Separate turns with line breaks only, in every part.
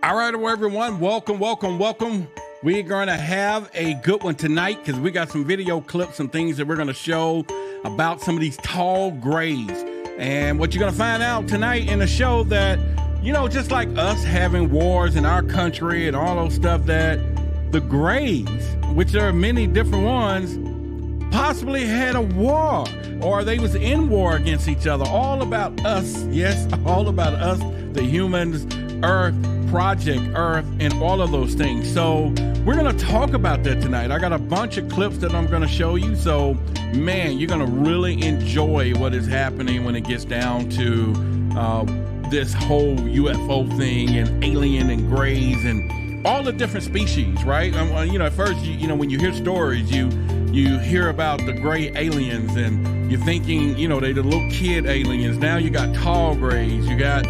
All right, well, everyone, welcome. We're going to have a good one tonight because we got some video clips, some things that we're going to show about some of these tall grays. And what you're going to find out tonight in the show that, you know, just like us having wars in our country and all those stuff, that the grays, which there are many different ones, possibly had a war, or they was in war against each other. All about us, yes, all about us, the humans, Earth, Project Earth, and all of those things. So we're going to talk about that tonight. I got a bunch of clips that I'm going to show you. So, man, you're going to really enjoy what is happening when it gets down to this whole UFO thing and alien and grays and all the different species, right? You know, at first, you know, when you hear stories, you hear about the gray aliens and you're thinking, you know, they're the little kid aliens. Now you got tall grays, you got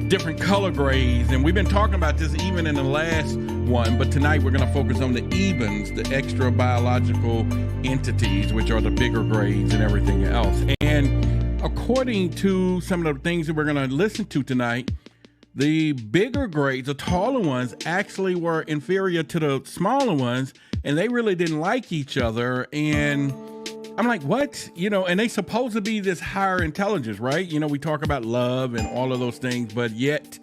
different color grays, and we've been talking about this even in the last one, but tonight we're going to focus on the Ebens, the extra biological entities, which are the bigger grays and everything else. And according to some of the things that we're going to listen to tonight, the bigger grays, the taller ones, actually were inferior to the smaller ones, and they really didn't like each other. And I'm like, what? You know, and they supposed to be this higher intelligence, right? You know, we talk about love and all of those things, but yet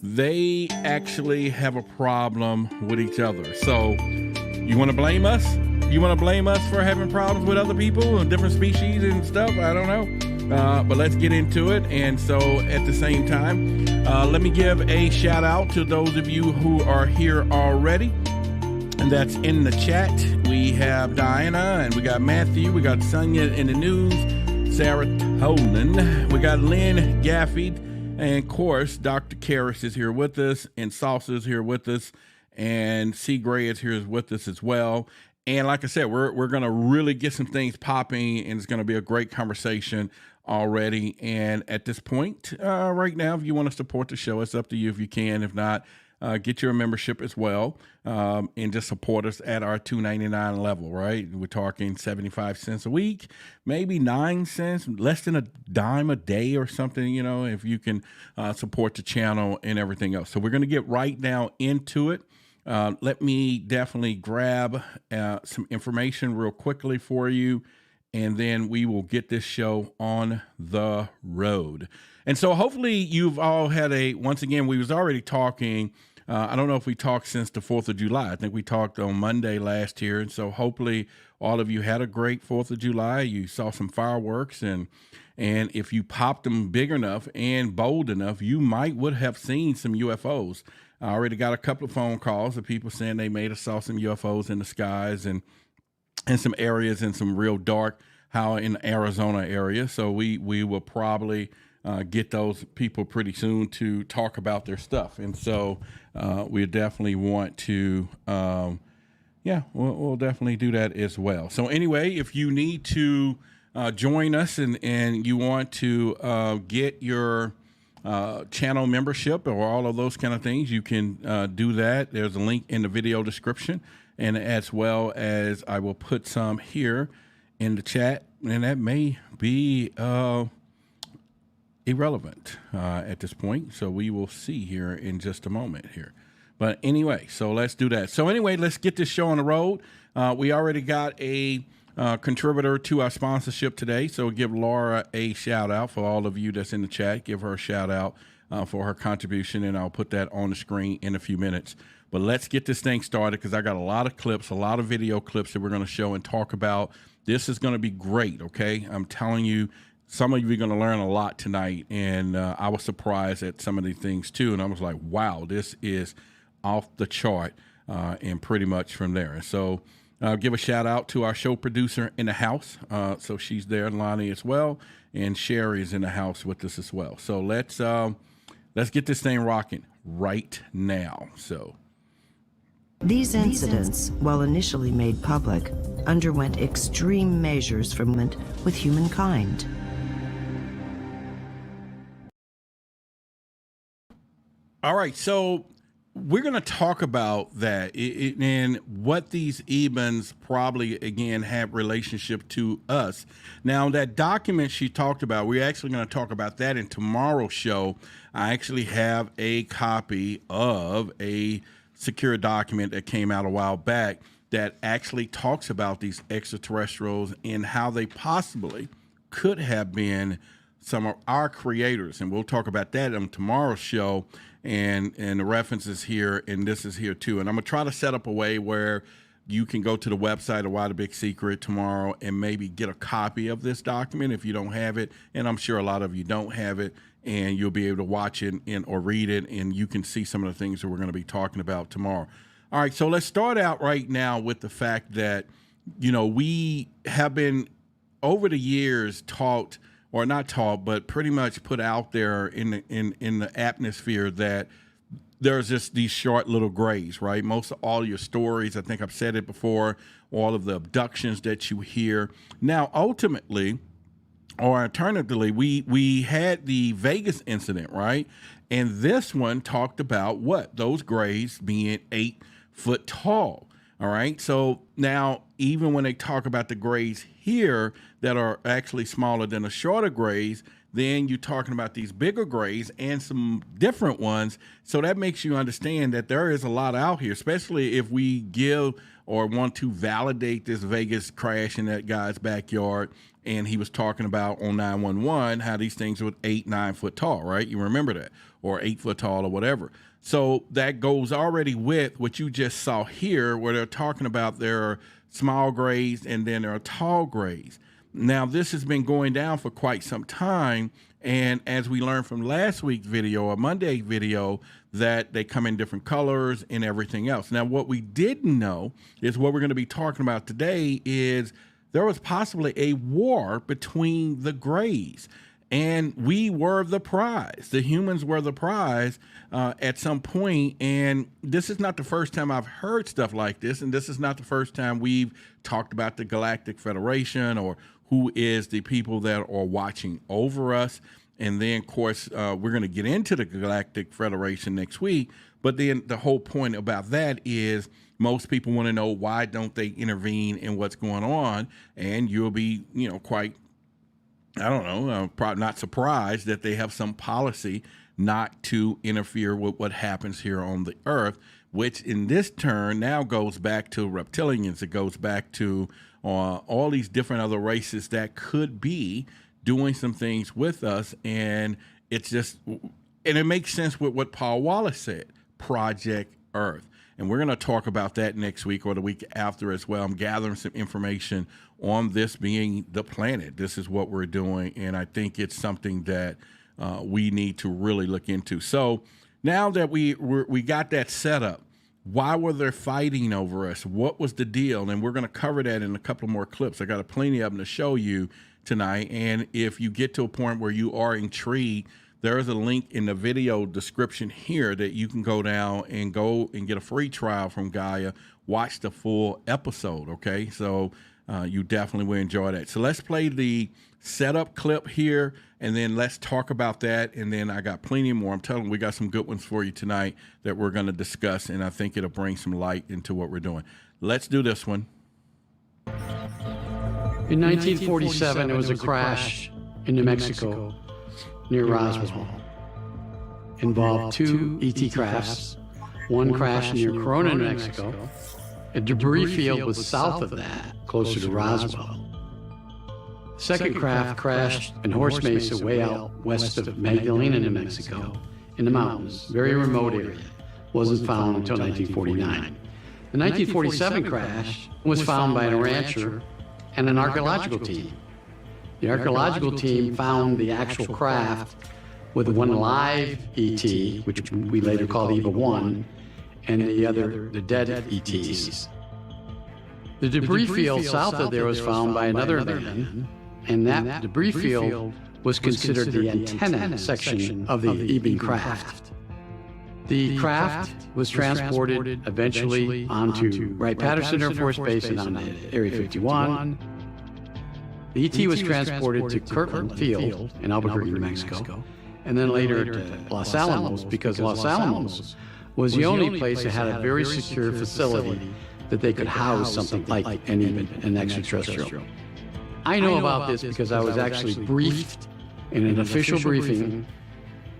they actually have a problem with each other. So you want to blame us? You want to blame us for having problems with other people and different species and stuff? I don't know. But let's get into it. And so at the same time, let me give a shout out to those of you who are here already. And that's in the chat. We have Diana, and we got Matthew, we got Sonia in the news, Sarah Tolan, we got Lynn Gaffey, and of course, Dr. Karras is here with us, and Salsa is here with us, and C. Gray is here with us as well. And like I said, we're going to really get some things popping, and it's going to be a great conversation already. And at this point, right now, if you want to support the show, it's up to you if you can. If not, get your membership as well, and just support us at our $2.99 level, right? We're talking 75 cents a week, maybe 9 cents, less than a dime a day or something, you know, if you can support the channel and everything else. So we're going to get right now into it. Let me definitely grab some information real quickly for you, and then we will get this show on the road. And so hopefully you've all had once again, we was already talking, I don't know if we talked since the 4th of July. I think we talked on Monday last year. And so hopefully all of you had a great 4th of July. You saw some fireworks, and if you popped them big enough and bold enough, you would have seen some UFOs. I already got a couple of phone calls of people saying they may have saw some UFOs in the skies and some areas in some real dark, how in the Arizona area. So we will probably get those people pretty soon to talk about their stuff. And so we definitely want to, we'll definitely do that as well. So anyway, if you need to join us and you want to get your channel membership or all of those kind of things, you can do that. There's a link in the video description, and as well as I will put some here in the chat, and that may be irrelevant at this point. So we will see here in just a moment here. But anyway, so let's do that. So anyway, let's get this show on the road. We already got a contributor to our sponsorship today. So give Laura a shout out for all of you that's in the chat. Give her a shout out for her contribution, and I'll put that on the screen in a few minutes. But let's get this thing started because I got a lot of clips, a lot of video clips that we're going to show and talk about. This is going to be great, okay? I'm telling you, some of you are going to learn a lot tonight, and I was surprised at some of these things too, and I was like, wow, this is off the chart, and pretty much from there. And so give a shout out to our show producer in the house. So she's there, Lonnie, as well, and Sherry is in the house with us as well. So let's get this thing rocking right now. So
these incidents, while initially made public, underwent extreme measures for movement with humankind.
All right, so we're going to talk about that and what these Ebens probably, again, have relationship to us. Now, that document she talked about, we're actually going to talk about that in tomorrow's show. I actually have a copy of a secure document that came out a while back that actually talks about these extraterrestrials and how they possibly could have been some of our creators. And we'll talk about that on tomorrow's show. And the references here, and this is here too. And I'm gonna try to set up a way where you can go to the website of Why the Big Secret tomorrow and maybe get a copy of this document if you don't have it. And I'm sure a lot of you don't have it, and you'll be able to watch it or read it, and you can see some of the things that we're gonna be talking about tomorrow. All right, so let's start out right now with the fact that, you know, we have been over the years taught, or not taught, but pretty much put out there in the atmosphere that there's just these short little grays, right? Most of all your stories, I think I've said it before, all of the abductions that you hear. Now, ultimately, or alternatively, we had the Vegas incident, right? And this one talked about what? Those grays being 8 foot tall. All right. So now, even when they talk about the grays here that are actually smaller than the shorter grays, then you're talking about these bigger grays and some different ones. So that makes you understand that there is a lot out here, especially if we give or want to validate this Vegas crash in that guy's backyard. And he was talking about on 911 how these things were 8, 9 foot tall, right? You remember that, or 8 foot tall or whatever. So that goes already with what you just saw here, where they're talking about there are small grays and then there are tall grays. Now, this has been going down for quite some time. And as we learned from last week's video or Monday's video, that they come in different colors and everything else. Now, what we didn't know is what we're going to be talking about today is there was possibly a war between the grays. And we were the prize. The humans were the prize at some point. And this is not the first time I've heard stuff like this. And this is not the first time we've talked about the Galactic Federation or who is the people that are watching over us. And then, of course, we're going to get into the Galactic Federation next week. But then the whole point about that is most people want to know, why don't they intervene in what's going on? And you'll be, you know, quite, I don't know, probably not surprised that they have some policy not to interfere with what happens here on the Earth, which in this turn now goes back to reptilians. It goes back to all these different other races that could be doing some things with us. And it's just, and it makes sense with what Paul Wallace said, Project Earth. And we're going to talk about that next week or the week after as well. I'm gathering some information on this being the planet. This is what we're doing, and I think it's something that we need to really look into. So now that we got that set up, why were they fighting over us? What was the deal? And we're going to cover that in a couple more clips. I got plenty of them to show you tonight. And if you get to a point where you are intrigued, there is a link in the video description here that you can go down and get a free trial from GAIA. Watch the full episode, okay? So you definitely will enjoy that. So let's play the setup clip here, and then let's talk about that. And then I got plenty more. I'm telling you, we got some good ones for you tonight that we're going to discuss, and I think it'll bring some light into what we're doing. Let's do this one.
In 1947, there was a crash in New Mexico near Roswell. Involved 2 ET crafts. One crashed near Corona, New Mexico. A debris field was south of that, closer to Roswell. The second craft crashed in Horse Mesa, way out west of Magdalena, New Mexico, in the mountains, very remote area. Wasn't found until 1949. The 1947 crash was found by a rancher and an archaeological team. The archaeological team found the actual craft with one live ET, which we later called EVA 1, and the other, the dead ETs. The debris field south of there was found by another man, and that debris field was considered the antenna section of the Eben craft. The craft was transported eventually onto Wright-Patterson Air Force Base and on Area 51. The ET was transported to Kirtland Field in Albuquerque, New Mexico, and then later to Los Alamos, because Los Alamos was the only place that had a very secure facility that they could house something like an extraterrestrial. I know about this because I was actually briefed in an official briefing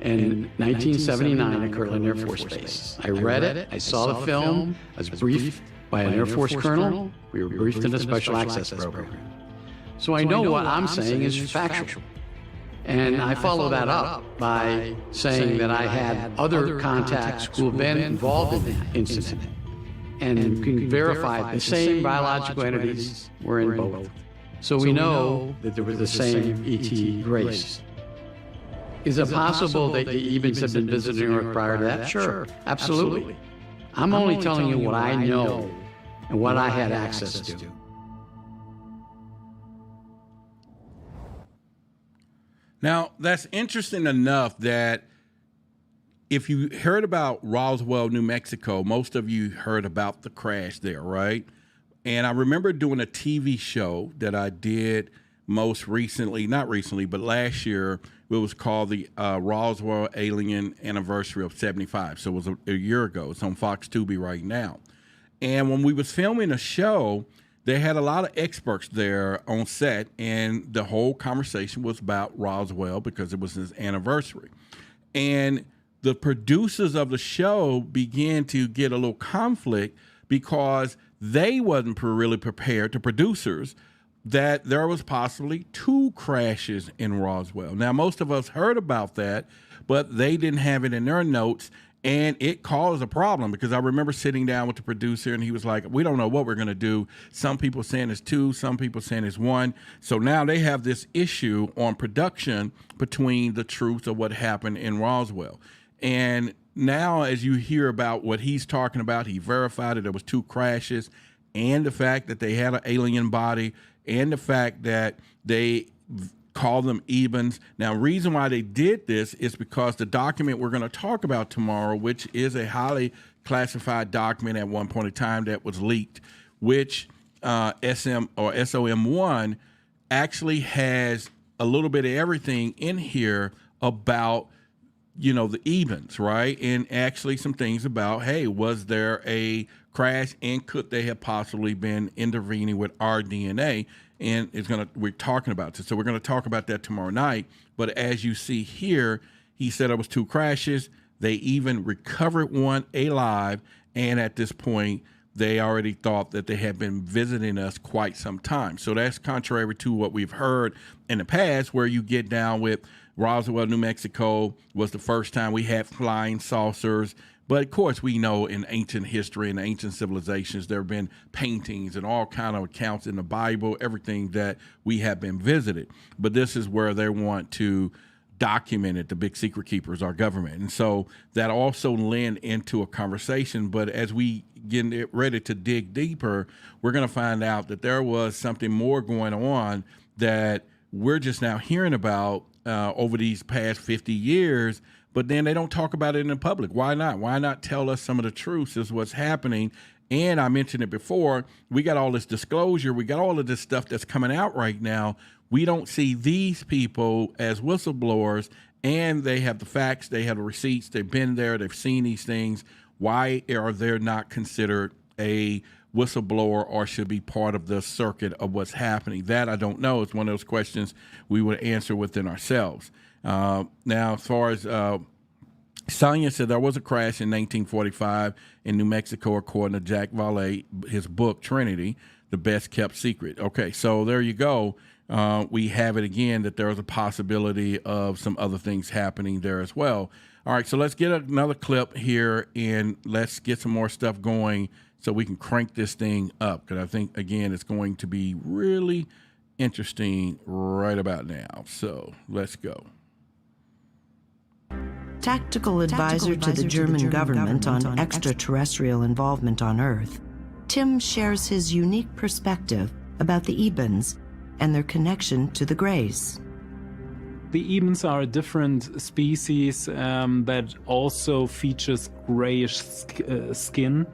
in 1979 at Kirtland Air Force Base. I read it, I saw the film, I was briefed by an Air Force colonel. We were briefed in a special access program. So I know what I'm saying is factual. And I follow that up by saying that I had other contacts who have been involved in that incident and can verify the same biological entities were in both. So we know that there was the same ET grace. Is it possible that the Ebens have been visiting Earth prior to that? Sure, absolutely. I'm only telling you what I know and what I had access to.
Now, that's interesting enough that if you heard about Roswell, New Mexico, most of you heard about the crash there, right? And I remember doing a TV show that I did most recently, not recently, but last year. It was called the Roswell Alien Anniversary of 75. So it was a year ago. It's on Fox Tubi right now. And when we was filming a show, they had a lot of experts there on set, and the whole conversation was about Roswell because it was his anniversary. And the producers of the show began to get a little conflict because they wasn't really prepared, the producers, that there was possibly 2 crashes in Roswell. Now, most of us heard about that, but they didn't have it in their notes, and it caused a problem because I remember sitting down with the producer, and he was like, we don't know what we're going to do. Some people saying it's 2, some people saying it's 1. So now they have this issue on production between the truth of what happened in Roswell. And now as you hear about what he's talking about, he verified that there was 2 crashes, and the fact that they had an alien body, and the fact that they call them Ebens. Now, reason why they did this is because the document we're going to talk about tomorrow, which is a highly classified document at one point in time that was leaked, which SOM1 actually has a little bit of everything in here about, the Ebens, right? And actually some things about, hey, was there a crash, and could they have possibly been intervening with our DNA? And we're talking about this. So we're going to talk about that tomorrow night. But as you see here, he said it was 2 crashes. They even recovered one alive. And at this point, they already thought that they had been visiting us quite some time. So that's contrary to what we've heard in the past, where you get down with Roswell, New Mexico was the first time we had flying saucers. But of course, we know in ancient history and ancient civilizations, there have been paintings and all kind of accounts in the Bible, everything that we have been visited. But this is where they want to document it, the big secret keepers, our government. And so that also lend into a conversation. But as we get ready to dig deeper, we're going to find out that there was something more going on that we're just now hearing about over these past 50 years. But then they don't talk about it in the public. Why not? Why not tell us some of the truths is what's happening? And I mentioned it before, we got all this disclosure. We got all of this stuff that's coming out right now. We don't see these people as whistleblowers, and they have the facts, they have the receipts, they've been there, they've seen these things. Why are they not considered a whistleblower or should be part of the circuit of what's happening? That I don't know. It's one of those questions we would answer within ourselves. Now, as far as Sonia said, there was a crash in 1945 in New Mexico, according to Jack Valet, his book, Trinity, The Best Kept Secret. Okay, so there you go. We have it again that there is a possibility of some other things happening there as well. All right, so let's get another clip here, and let's get some more stuff going so we can crank this thing up, because I think, again, it's going to be really interesting right about now. So let's go.
Tactical advisor to the German government on extraterrestrial involvement on Earth, Tim shares his unique perspective about the Ebens and their connection to the Greys.
The Ebens are a different species that also features grayish skin.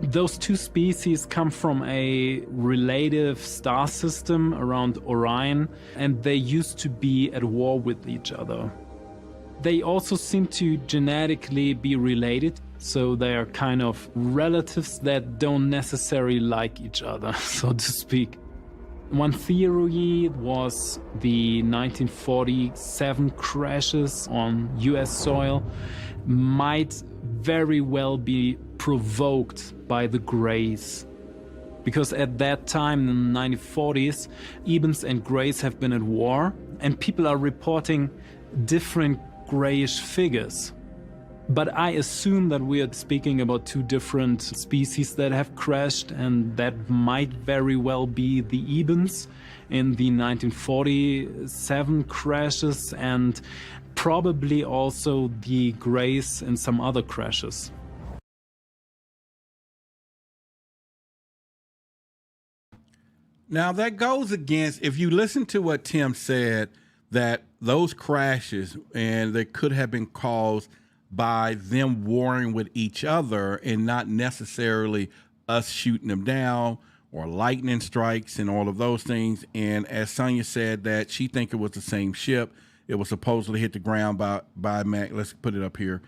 Those 2 species come from a relative star system around Orion, and they used to be at war with each other. They also seem to genetically be related. So they are kind of relatives that don't necessarily like each other, so to speak. One theory was the 1947 crashes on US soil might very well be provoked by the Greys. Because at that time, in the 1940s, Ebens and Greys have been at war, and people are reporting different grayish figures. But I assume that we are speaking about two different species that have crashed, and that might very well be the Ebens in the 1947 crashes, and probably also the Greys in some other crashes.
Now that goes against, if you listen to what Tim said, that those crashes, and they could have been caused by them warring with each other and not necessarily us shooting them down or lightning strikes and all of those things. And as Sonia said, that she think it was the same ship. It was supposedly hit the ground by Mac. Let's put it up here.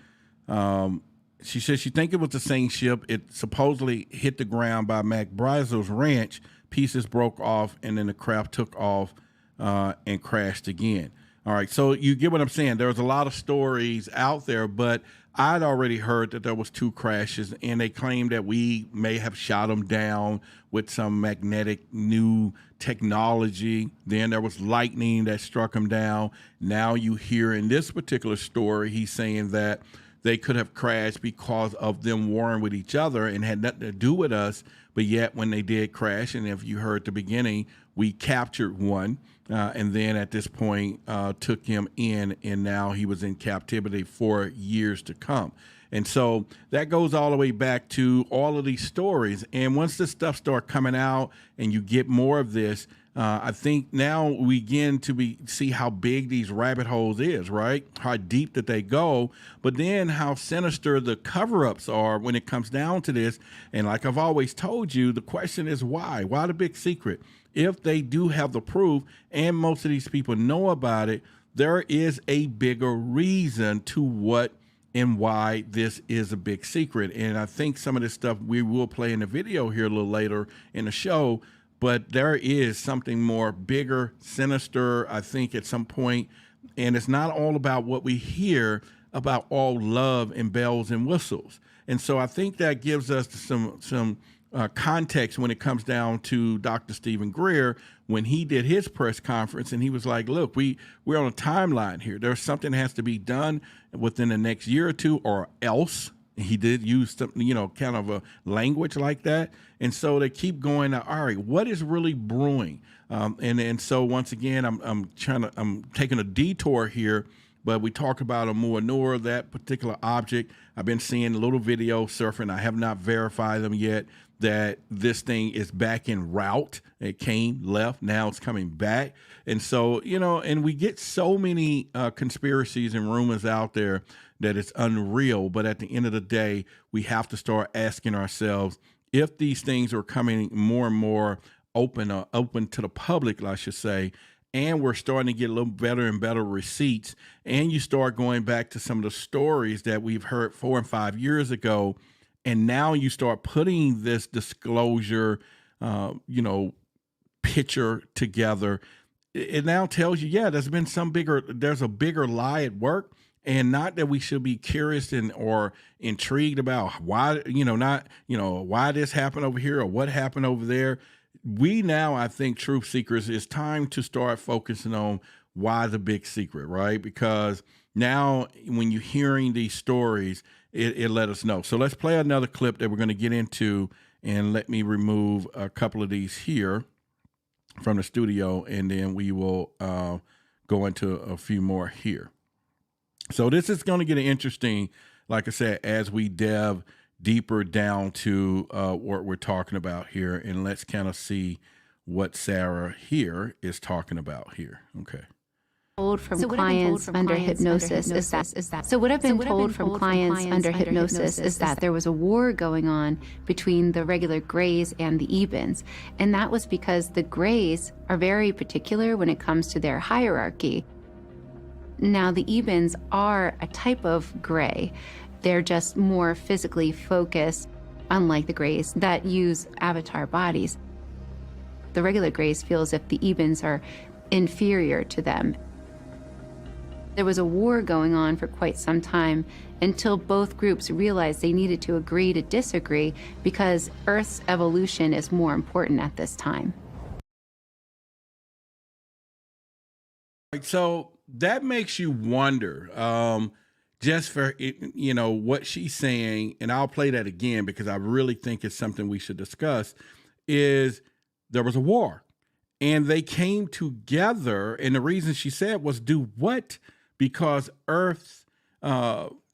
She said she think it was the same ship. It supposedly hit the ground by Mac Brazo's ranch. Pieces broke off, and then the craft took off and crashed again. All right, so you get what I'm saying. There's a lot of stories out there, but I'd already heard that there was 2 crashes, and they claimed that we may have shot them down with some magnetic new technology. Then there was lightning that struck them down. Now you hear in this particular story, he's saying that they could have crashed because of them warring with each other and had nothing to do with us. But yet when they did crash, and if you heard at the beginning, we captured one. And then at this point took him in, and now he was in captivity for years to come. And so that goes all the way back to all of these stories. And once this stuff starts coming out and you get more of this, I think now we begin to see how big these rabbit holes is, right? How deep that they go, but then how sinister the cover-ups are when it comes down to this. And like I've always told you, the question is why? Why the big secret? If they do have the proof and most of these people know about it, there is a bigger reason to what and why this is a big secret. And I think some of this stuff we will play in the video here a little later in the show, but there is something more bigger, sinister, I think at some point. And it's not all about what we hear about all love and bells and whistles. And so I think that gives us some context when it comes down to Dr. Stephen Greer when he did his press conference, and he was like, look, we're on a timeline here. There's something that has to be done within the next year or two, or else. He did use some, kind of a language like that. And so they keep going, all right, what is really brewing? And so once again, I'm taking a detour here, but we talk about Oumuamua, that particular object. I've been seeing a little video surfing. I have not verified them yet, that this thing is back en route. It came, left, now it's coming back. And so, and we get so many conspiracies and rumors out there that it's unreal. But at the end of the day, we have to start asking ourselves, if these things are coming more and more open to the public, I should say, and we're starting to get a little better and better receipts, and you start going back to some of the stories that we've heard 4 and 5 years ago, and now you start putting this disclosure, picture together, it now tells you, yeah, there's a bigger lie at work. And not that we should be curious or intrigued about why, why this happened over here or what happened over there. We now, I think, truth seekers, it's time to start focusing on why the big secret, right? Because now when you're hearing these stories, it let us know. So let's play another clip that we're going to get into, and let me remove a couple of these here from the studio, and then we will go into a few more here. So this is going to get interesting, like I said, as we delve deeper down to what we're talking about here. And let's kind of see what Sarah here is talking about here. Okay.
Told from clients under hypnosis is that. So what I've been told from clients under hypnosis is that there was a war going on between the regular Greys and the Ebens. And that was because the Greys are very particular when it comes to their hierarchy. Now, the Ebens are a type of Grey. They're just more physically focused, unlike the Greys that use avatar bodies. The regular Greys feel as if the Ebens are inferior to them. There was a war going on for quite some time until both groups realized they needed to agree to disagree because Earth's evolution is more important at this time.
So that makes you wonder, just for, you know, what she's saying, and I'll play that again because I really think it's something we should discuss, is there was a war and they came together, and the reason she said was do what? Because Earth's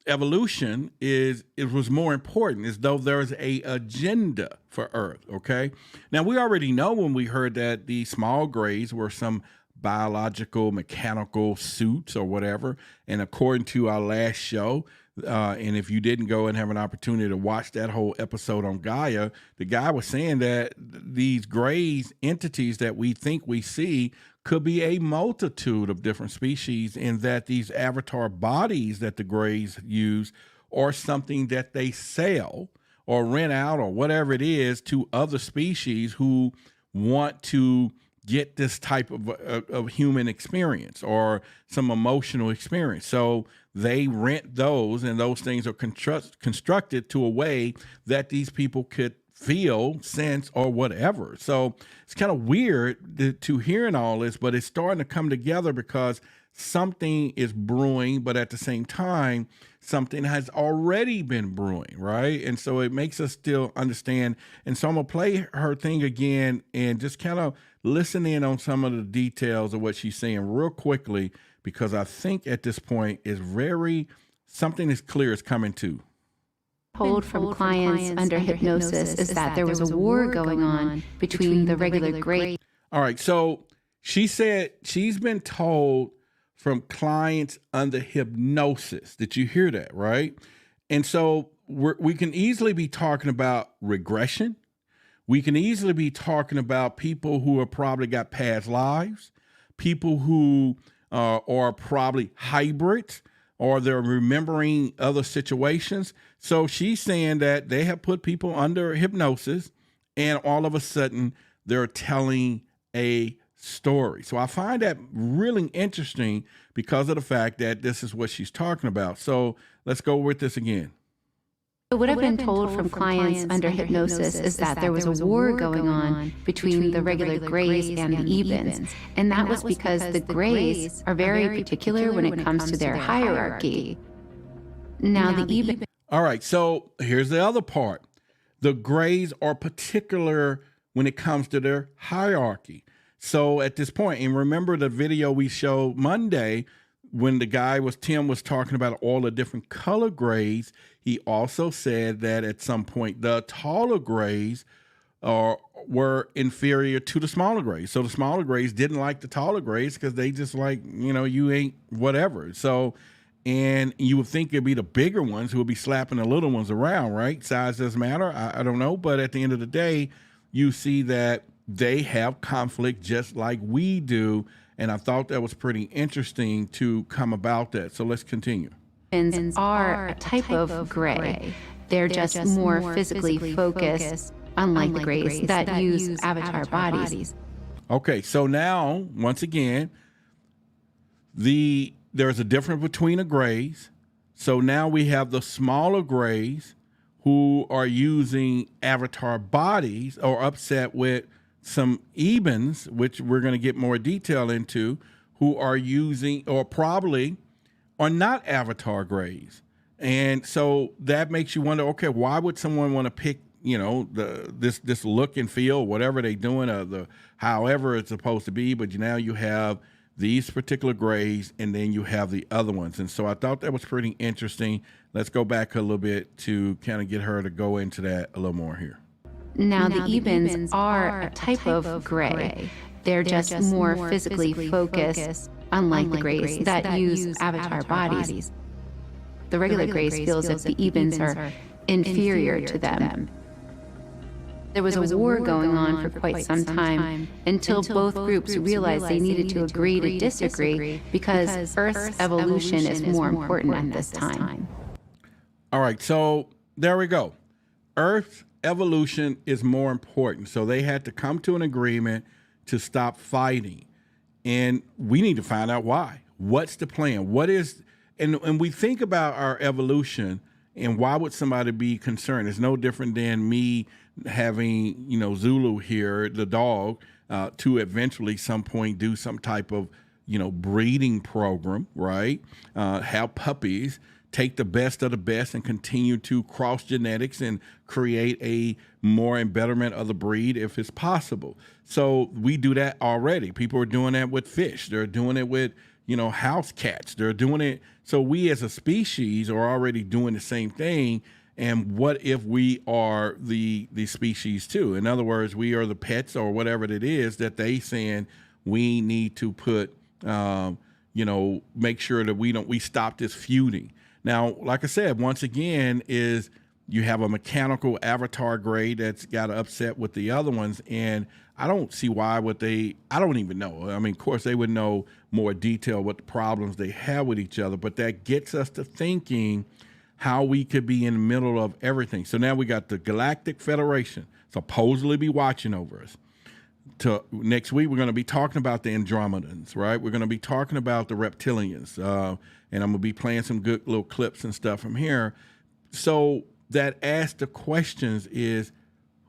evolution was more important, as though there's a agenda for Earth, okay? Now, we already know when we heard that the small grays were some biological, mechanical suits or whatever, and according to our last show, and if you didn't go and have an opportunity to watch that whole episode on Gaia, the guy was saying that these grays entities that we think we see could be a multitude of different species, and that these avatar bodies that the grays use are something that they sell or rent out or whatever it is to other species who want to get this type of human experience or some emotional experience. So they rent those, and those things are constructed to a way that these people could feel, sense, or whatever. So it's kind of weird to hearing all this, but it's starting to come together because something is brewing, but at the same time, something has already been brewing, right? And so it makes us still understand. And so I'm gonna play her thing again and just kind of listen in on some of the details of what she's saying real quickly, because I think at this point is something is clear is coming to.
Told from clients under hypnosis is that there was a war going on between the regular Grey.
All right, so she said she's been told from clients under hypnosis. Did you hear that, right? And so we can easily be talking about regression. We can easily be talking about people who have probably got past lives, people who are probably hybrids, or they're remembering other situations. So she's saying that they have put people under hypnosis, and all of a sudden they're telling a story. So I find that really interesting because of the fact that this is what she's talking about. So let's go with this again.
So what I've been told from clients under hypnosis is that there was a war going on between the regular Greys and the Ebens. And that was because the Greys are very particular when it comes to their hierarchy. Now the Ebens...
All right, so here's the other part. The Greys are particular when it comes to their hierarchy. So at this point, and remember the video we showed Monday when the guy Tim was talking about all the different color grays, he also said that at some point the taller grays were inferior to the smaller grays. So the smaller grays didn't like the taller grays because they just like, you know, you ain't whatever. So, and you would think it'd be the bigger ones who would be slapping the little ones around, right? Size doesn't matter. I don't know. But at the end of the day, you see that they have conflict just like we do. And I thought that was pretty interesting to come about that. So let's continue.
Ebens are a type of gray. They're just more physically focused, unlike the Greys that use avatar bodies.
Okay, so now, once again, there's a difference between the Greys. So now we have the smaller Greys who are using avatar bodies or upset with some Ebens, which we're going to get more detail into, who are using or probably are not avatar grays. And so that makes you wonder, okay, why would someone want to pick, you know, this look and feel, whatever they're doing, however it's supposed to be, but now you have these particular grays and then you have the other ones. And so I thought that was pretty interesting. Let's go back a little bit to kind of get her to go into that a little more here.
Now the Ebens are a type of gray. They're just more physically focused, unlike the Greys that use avatar bodies. The regular Greys feel as if the Ebens are inferior to them. There was a war going on for quite some time until both groups realized they needed to agree to disagree because Earth's evolution is more important at this time.
All right, so there we go. Earth's evolution is more important. So they had to come to an agreement to stop fighting. And we need to find out why. What's the plan? What is, and we think about our evolution and why would somebody be concerned? It's no different than me having, you know, Zulu here, the dog, to eventually some point do some type of, you know, breeding program, right? Have puppies, take the best of the best and continue to cross genetics and create a more and betterment of the breed if it's possible. So we do that already. People are doing that with fish. They're doing it with, you know, house cats. They're doing it. So we as a species are already doing the same thing. And what if we are the species too? In other words, we are the pets or whatever it is that they saying we need to put, you know, make sure that we stop this feuding. Now, like I said, once again, is you have a mechanical avatar grade that's got upset with the other ones, and I don't see why I don't even know. I mean, of course, they would know more detail what the problems they have with each other, but that gets us to thinking how we could be in the middle of everything. So now we got the Galactic Federation supposedly be watching over us. Next week, we're going to be talking about the Andromedans, right? We're going to be talking about the reptilians, and I'm going to be playing some good little clips and stuff from here. So that asks the questions is,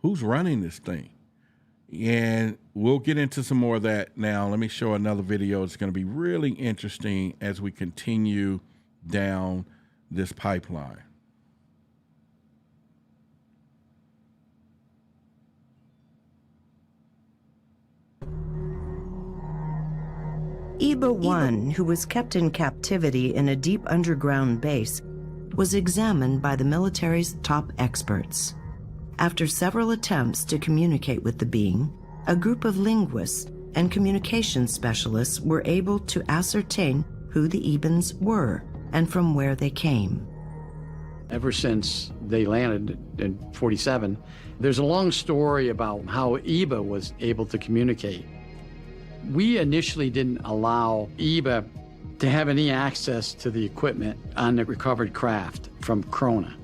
who's running this thing? And we'll get into some more of that now. Let me show another video. It's going to be really interesting as we continue down this pipeline.
EBA-1, who was kept in captivity in a deep underground base, was examined by the military's top experts. After several attempts to communicate with the being, a group of linguists and communication specialists were able to ascertain who the Ebens were and from where they came.
Ever since they landed in 47, there's a long story about how EBA was able to communicate. We initially didn't allow EBA to have any access to the equipment on the recovered craft from Krona.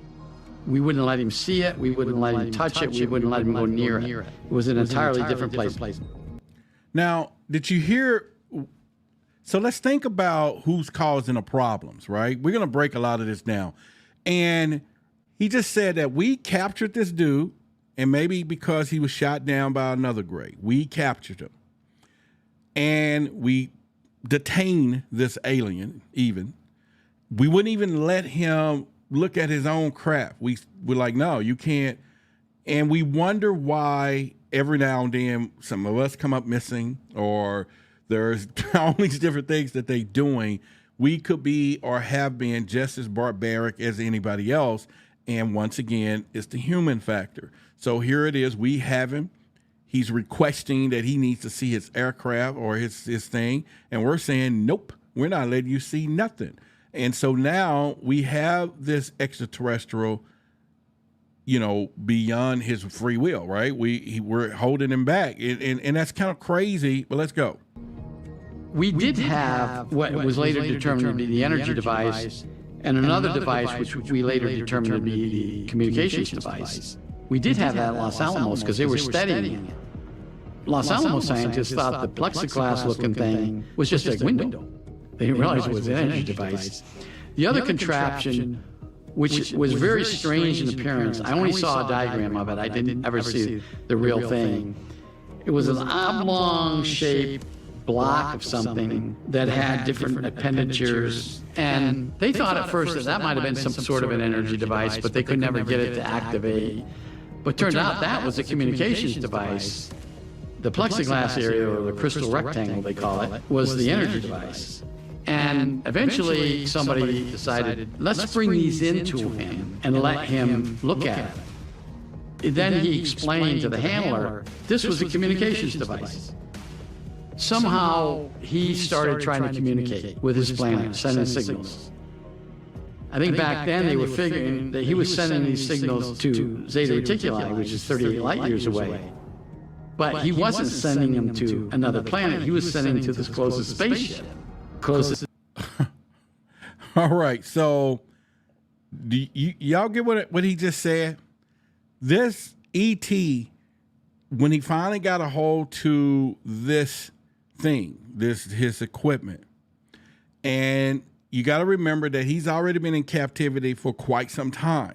We wouldn't let him see it, we wouldn't let him touch it, we wouldn't let him go near it. It was an entirely different place.
Now, did you hear? So let's think about who's causing the problems, right? We're going to break a lot of this down. And he just said that we captured this dude, and maybe because he was shot down by another grade, we captured him. And we detained this alien even. We wouldn't even let him look at his own craft. We're like, no, you can't. And we wonder why every now and then some of us come up missing, or there's all these different things that they're doing. We could be or have been just as barbaric as anybody else. And once again, it's the human factor. So here it is. We have him. He's requesting that he needs to see his aircraft or his thing. And we're saying, nope, we're not letting you see nothing. And so now we have this extraterrestrial, you know, beyond his free will, right? We're holding him back. And that's kind of crazy, but let's go.
We did have what was later determined to be the energy device and another device which we later determined to be the communications device. We did have that at Los Alamos because they were studying it. Los Alamos scientists thought the plexiglass-looking thing was just a window. They didn't realize it was an energy device. The other contraption, which was very strange in appearance, I only saw a diagram of it. I didn't ever see the real thing. It was an oblong-shaped block of something that had different appendagers, and they thought at first that that might have been some sort of an energy device, but they could never get it to activate. But turned out that was a communications device. The plexiglass area, or the crystal rectangle they call it, was the energy device. And eventually somebody decided, let's bring these into him and let him look at it. Then he explained to the handler, this was a communications device. Somehow he started trying to communicate with his planet, sending signals. I think back then they were figuring that he was sending these signals to Zeta Reticuli, which is 38 light years away. But he wasn't sending them to another planet. He was sending to this closest spaceship. Closest.
All right. So y'all get what he just said? This E.T., when he finally got a hold to this thing, his equipment, and you got to remember that he's already been in captivity for quite some time.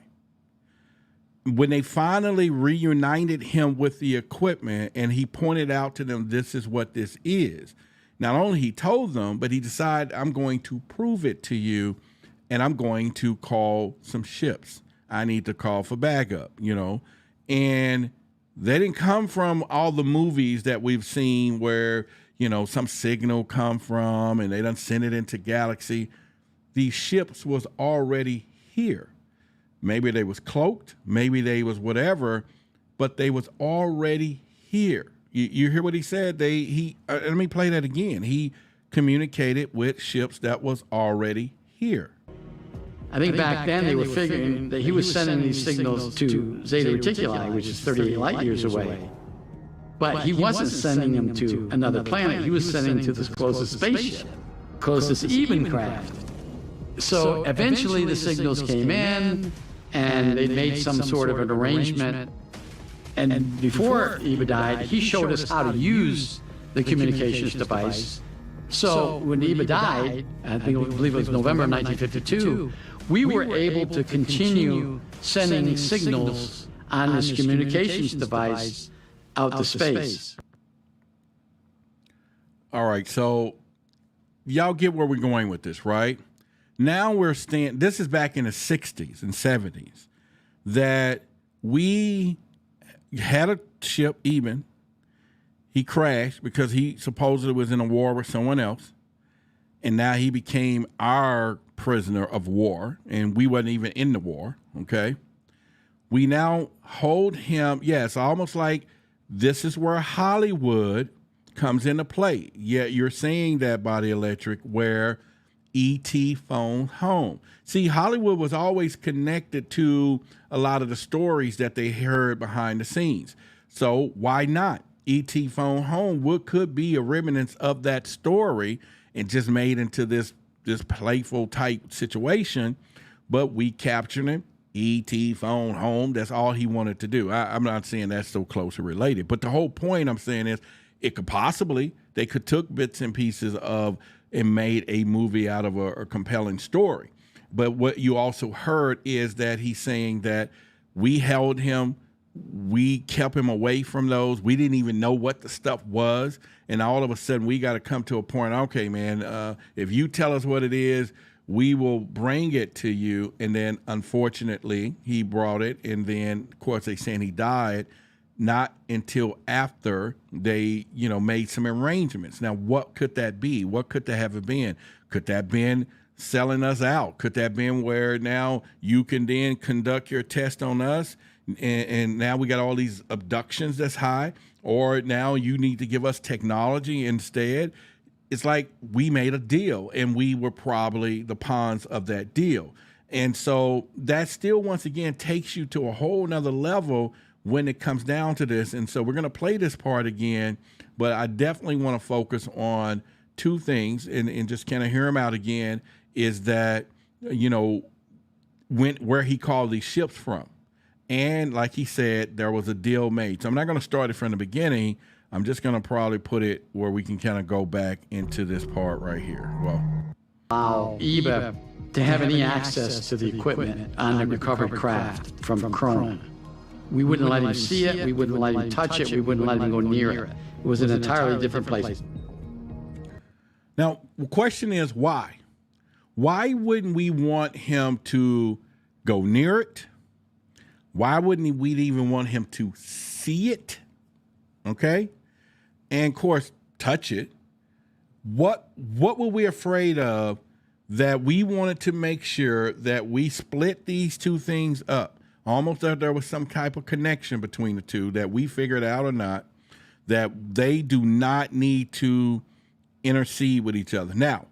When they finally reunited him with the equipment and he pointed out to them, this is what this is. Not only he told them, but he decided, I'm going to prove it to you, and I'm going to call some ships. I need to call for backup, And they didn't come from all the movies that we've seen where, some signal come from and they done send it into galaxy. These ships was already here. Maybe they was cloaked, maybe they was whatever, but they was already here. You hear what he said? Let me play that again. He communicated with ships that was already here.
I think back then they were figuring that he was sending these signals to Zeta Reticuli, which is 38 light years away. But he wasn't sending them to another planet. He was sending them to this closest spaceship, closest Eben craft. So eventually the signals came in, and they made some sort of an arrangement. And before Eva died, he showed us how to use the communications device. So when Eva died, I believe it was November 1952, we were able to continue sending signals on this communications device out to space.
All right, so y'all get where we're going with this, right? Now this is back in the 60s and 70s, that we had a ship, Eben. He crashed because he supposedly was in a war with someone else, and now he became our prisoner of war, and we wasn't even in the war, okay? We now hold him, yes, almost like this is where Hollywood comes into play. Yeah, you're saying that, Body Electric, where E.T. phoned home. See, Hollywood was always connected to a lot of the stories that they heard behind the scenes. So why not? E.T. phoned home. What could be a remnants of that story and just made into this playful type situation, but we captured him. E.T. phoned home. That's all he wanted to do. I'm not saying that's so closely related, but the whole point I'm saying is it could possibly, they could took bits and pieces of and made a movie out of a compelling story. But what you also heard is that he's saying that we held him, we kept him away from those. We didn't even know what the stuff was. And all of a sudden we got to come to a point, okay, man, if you tell us what it is, we will bring it to you. And then unfortunately he brought it. And then of course they saying he died not until after they, made some arrangements. Now, what could that be? What could that have been? Could that have been selling us out? Could that have been where now you can then conduct your test on us? And now we got all these abductions that's high, or now you need to give us technology instead. It's like we made a deal and we were probably the pawns of that deal. And so that still, once again, takes you to a whole nother level when it comes down to this. And so we're going to play this part again, but I definitely want to focus on two things and just kind of hear him out again, is that, where he called these ships from. And like he said, there was a deal made. So I'm not going to start it from the beginning. I'm just going to probably put it where we can kind of go back into this part right here. Well,
allow Eva to have any access to the equipment on the recovered craft from Corona. We wouldn't let him see it. We wouldn't let him touch it. We wouldn't let him go near it. It was an entirely different place.
Now, the question is why? Why wouldn't we want him to go near it? Why wouldn't we even want him to see it? Okay? And of course, touch it. What were we afraid of that we wanted to make sure that we split these two things up? Almost that there was some type of connection between the two that we figured out or not, that they do not need to intercede with each other. Now,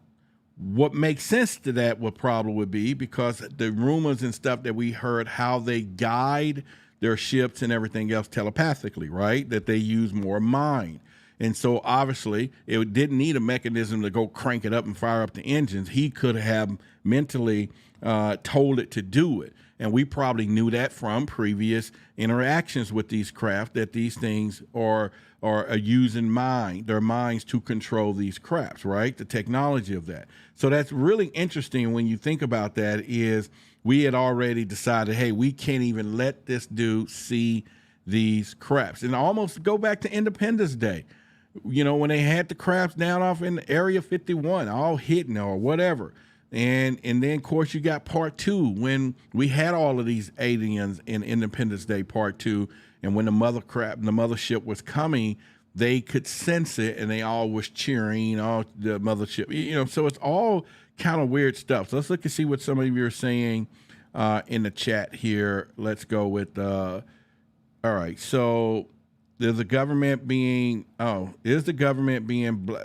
what makes sense to that would be because the rumors and stuff that we heard, how they guide their ships and everything else telepathically, right? That they use more mind. And so obviously it didn't need a mechanism to go crank it up and fire up the engines. He could have mentally told it to do it. And we probably knew that from previous interactions with these craft, that these things are using their minds to control these crafts, right? The technology of that. So that's really interesting when you think about that. Is we had already decided, hey, we can't even let this dude see these crafts. And almost go back to Independence Day, you know, when they had the crafts down off in Area 51, all hidden or whatever. And then, of course, you got part 2 when we had all of these aliens in Independence Day part 2. And when the mothership was coming, they could sense it, and they all was cheering, all the mothership, you know. So it's all kind of weird stuff. So let's look and see what some of you are saying in the chat here. Let's go with, all right. So is the government being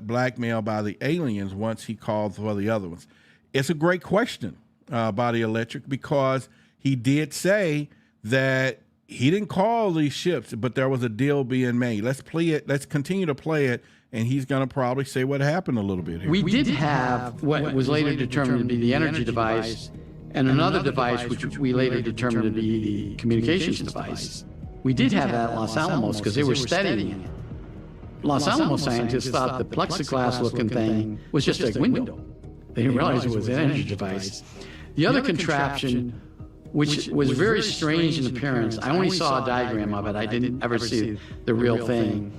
blackmailed by the aliens once he called for the other ones? It's a great question, Body Electric, because he did say that he didn't call these ships, but there was a deal being made. Let's play it. Let's continue to play it, and he's going to probably say what happened a little bit here.
We did have what was later determined to be the energy device, and another device which we later determined to be the communications device. We did have that at Los Alamos because they were studying it. Los Alamos scientists thought the plexiglass-looking thing was just a window. They didn't realize it was an energy device. The other contraption, which was very strange in appearance, I only saw a diagram of it. I didn't ever see the real thing.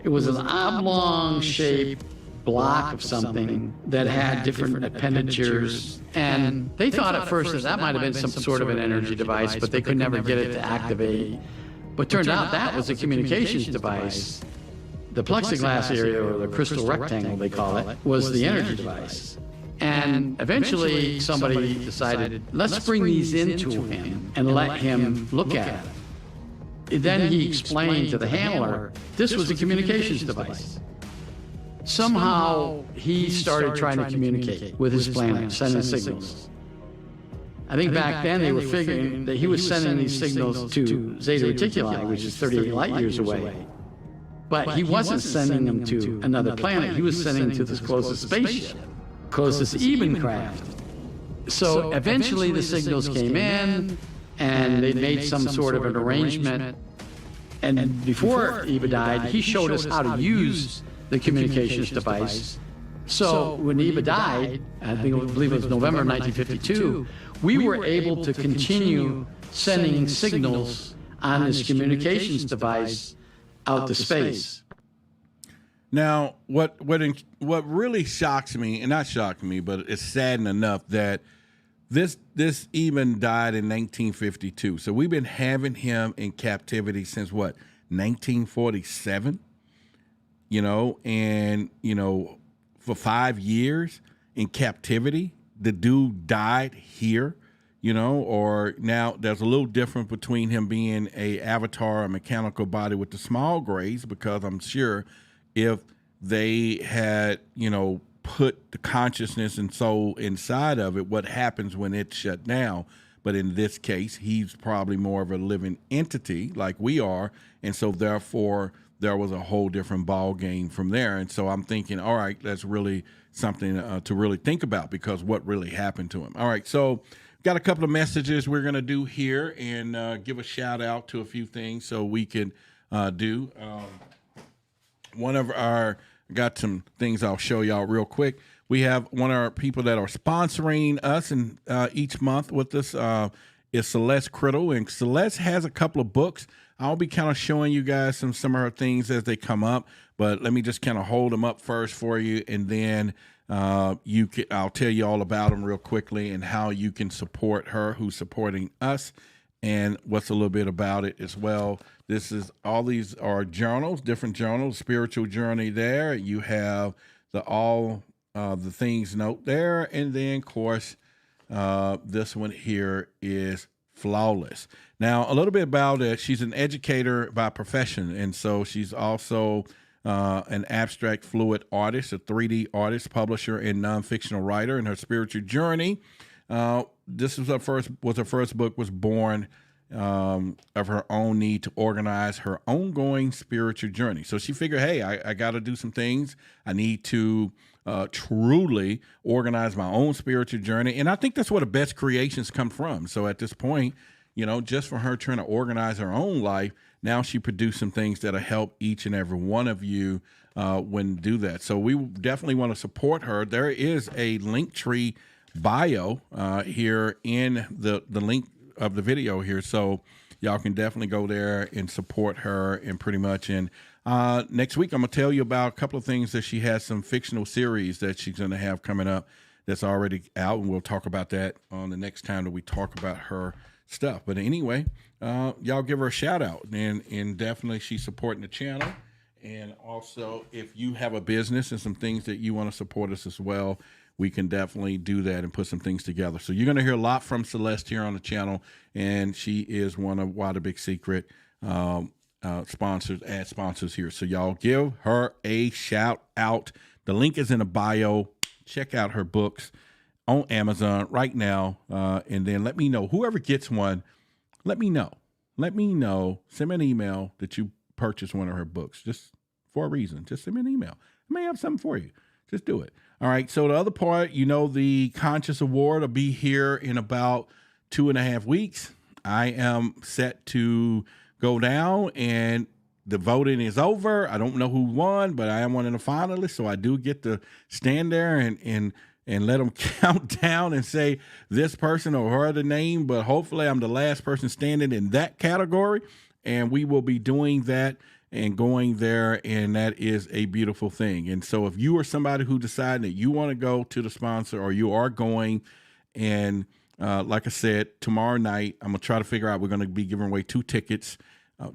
It was an oblong-shaped block of something that had different appendagers. And they thought at first that might have been some sort of an energy device, but they could never get it to activate. But turned out that was a communications device. The plexiglass area, or the crystal rectangle they call it, was the energy device. And eventually somebody decided, let's bring these into him and let him look at it. Then he explained to the handler, this was a communications device. Somehow he started trying to communicate with his planet, sending signals. I think back then they were figuring that he was sending these signals to Zeta Reticuli, which is 38 light years away. But he wasn't sending them to another planet. He was sending them to this closest spaceship, closest Eben craft. So eventually the signals came in, and they made some sort of an arrangement. And before Eva died, he showed us how to use the communications device. So when Eva died, I believe it was November 1952, we were able to continue sending signals on this communications device out to space.
Now, what really shocks me, and not shocked me, but it's saddened enough that this even died in 1952. So we've been having him in captivity since what, 1947? You know, and you know, for 5 years in captivity, the dude died here. You know, or now there's a little difference between him being a avatar, a mechanical body with the small grays, because I'm sure if they had, you know, put the consciousness and soul inside of it, what happens when it's shut down. But in this case, he's probably more of a living entity like we are. And so therefore, there was a whole different ball game from there. And so I'm thinking, all right, that's really something to really think about, because what really happened to him. All right, so got a couple of messages we're going to do here and give a shout out to a few things so we can do. One of our, got some things I'll show y'all real quick. We have one of our people that are sponsoring us and each month with us is Celeste Criddle. And Celeste has a couple of books. I'll be kind of showing you guys some of her things as they come up, but let me just kind of hold them up first for you, and then I'll tell you all about them real quickly and how you can support her who's supporting us, and what's a little bit about it as well. All these are journals, different journals, spiritual journey there. You have the things note there. And then of course, this one here is Flawless. Now, a little bit about it. She's an educator by profession. And so she's also an abstract fluid artist, a 3D artist, publisher, and non-fictional writer. In her spiritual journey, this was her first book, was born of her own need to organize her ongoing spiritual journey. So she figured, hey, I got to do some things. I need to truly organize my own spiritual journey. And I think that's where the best creations come from. So at this point, just for her trying to organize her own life, now she produced some things that'll help each and every one of you when do that. So we definitely want to support her. There is a Linktree bio here in the link of the video here. So y'all can definitely go there and support her and pretty much. And next week, I'm going to tell you about a couple of things that she has, some fictional series that she's going to have coming up that's already out. And we'll talk about that on the next time that we talk about her stuff. But anyway, y'all give her a shout out, and definitely she's supporting the channel. And also, if you have a business and some things that you want to support us as well, we can definitely do that and put some things together. So you're going to hear a lot from Celeste here on the channel, and she is one of Why the Big Secret sponsors here. So y'all give her a shout out. The link is in the bio. Check out her books on Amazon right now, and then let me know. Whoever gets one, let me know. Let me know. Send me an email that you purchased one of her books, just for a reason. Just send me an email. I may have something for you. Just do it. All right. So the other part, the Conscious Award will be here in about 2.5 weeks. I am set to go down, and the voting is over. I don't know who won, but I am one of the finalists. So I do get to stand there and let them count down and say this person or her the name. But hopefully I'm the last person standing in that category. And we will be doing that and going there, and that is a beautiful thing. And so if you are somebody who decided that you want to go to the sponsor, or you are going, and like I said, tomorrow night, I'm going to try to figure out, we're going to be giving away 2 tickets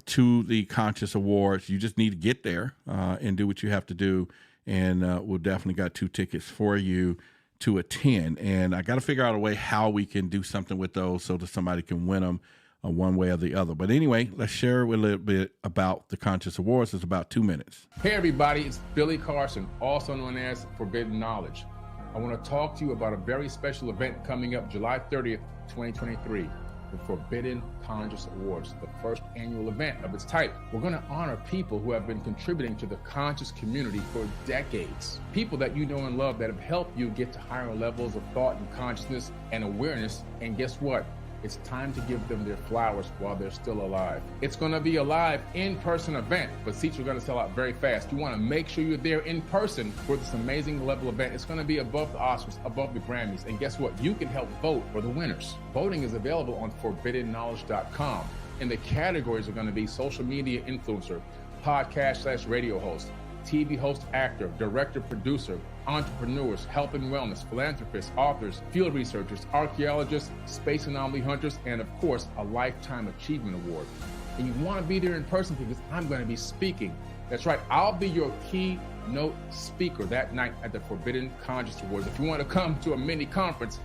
to the Conscious Awards. You just need to get there and do what you have to do. And we'll definitely got 2 tickets for you to attend. And I got to figure out a way how we can do something with those so that somebody can win them one way or the other. But anyway, let's share a little bit about the Conscious Awards. It's about 2 minutes.
Hey everybody, it's Billy Carson, also known as Forbidden Knowledge. I want to talk to you about a very special event coming up July 30th, 2023, the Forbidden Conscious Awards, the first annual event of its type. We're going to honor people who have been contributing to the conscious community for decades. People that you know and love that have helped you get to higher levels of thought and consciousness and awareness. And guess what? It's time to give them their flowers while they're still alive. It's going to be a live in-person event, but seats are going to sell out very fast. You want to make sure you're there in person for this amazing level event. It's going to be above the Oscars, above the Grammys. And guess what? You can help vote for the winners. Voting is available on forbiddenknowledge.com. And the categories are going to be social media influencer, podcast/radio host, TV host, actor, director, producer, entrepreneurs, health and wellness, philanthropists, authors, field researchers, archaeologists, space anomaly hunters, and of course, a Lifetime Achievement Award. And you want to be there in person because I'm going to be speaking. That's right, I'll be your keynote speaker that night at the Forbidden Conscious Awards. If you want to come to a mini conference,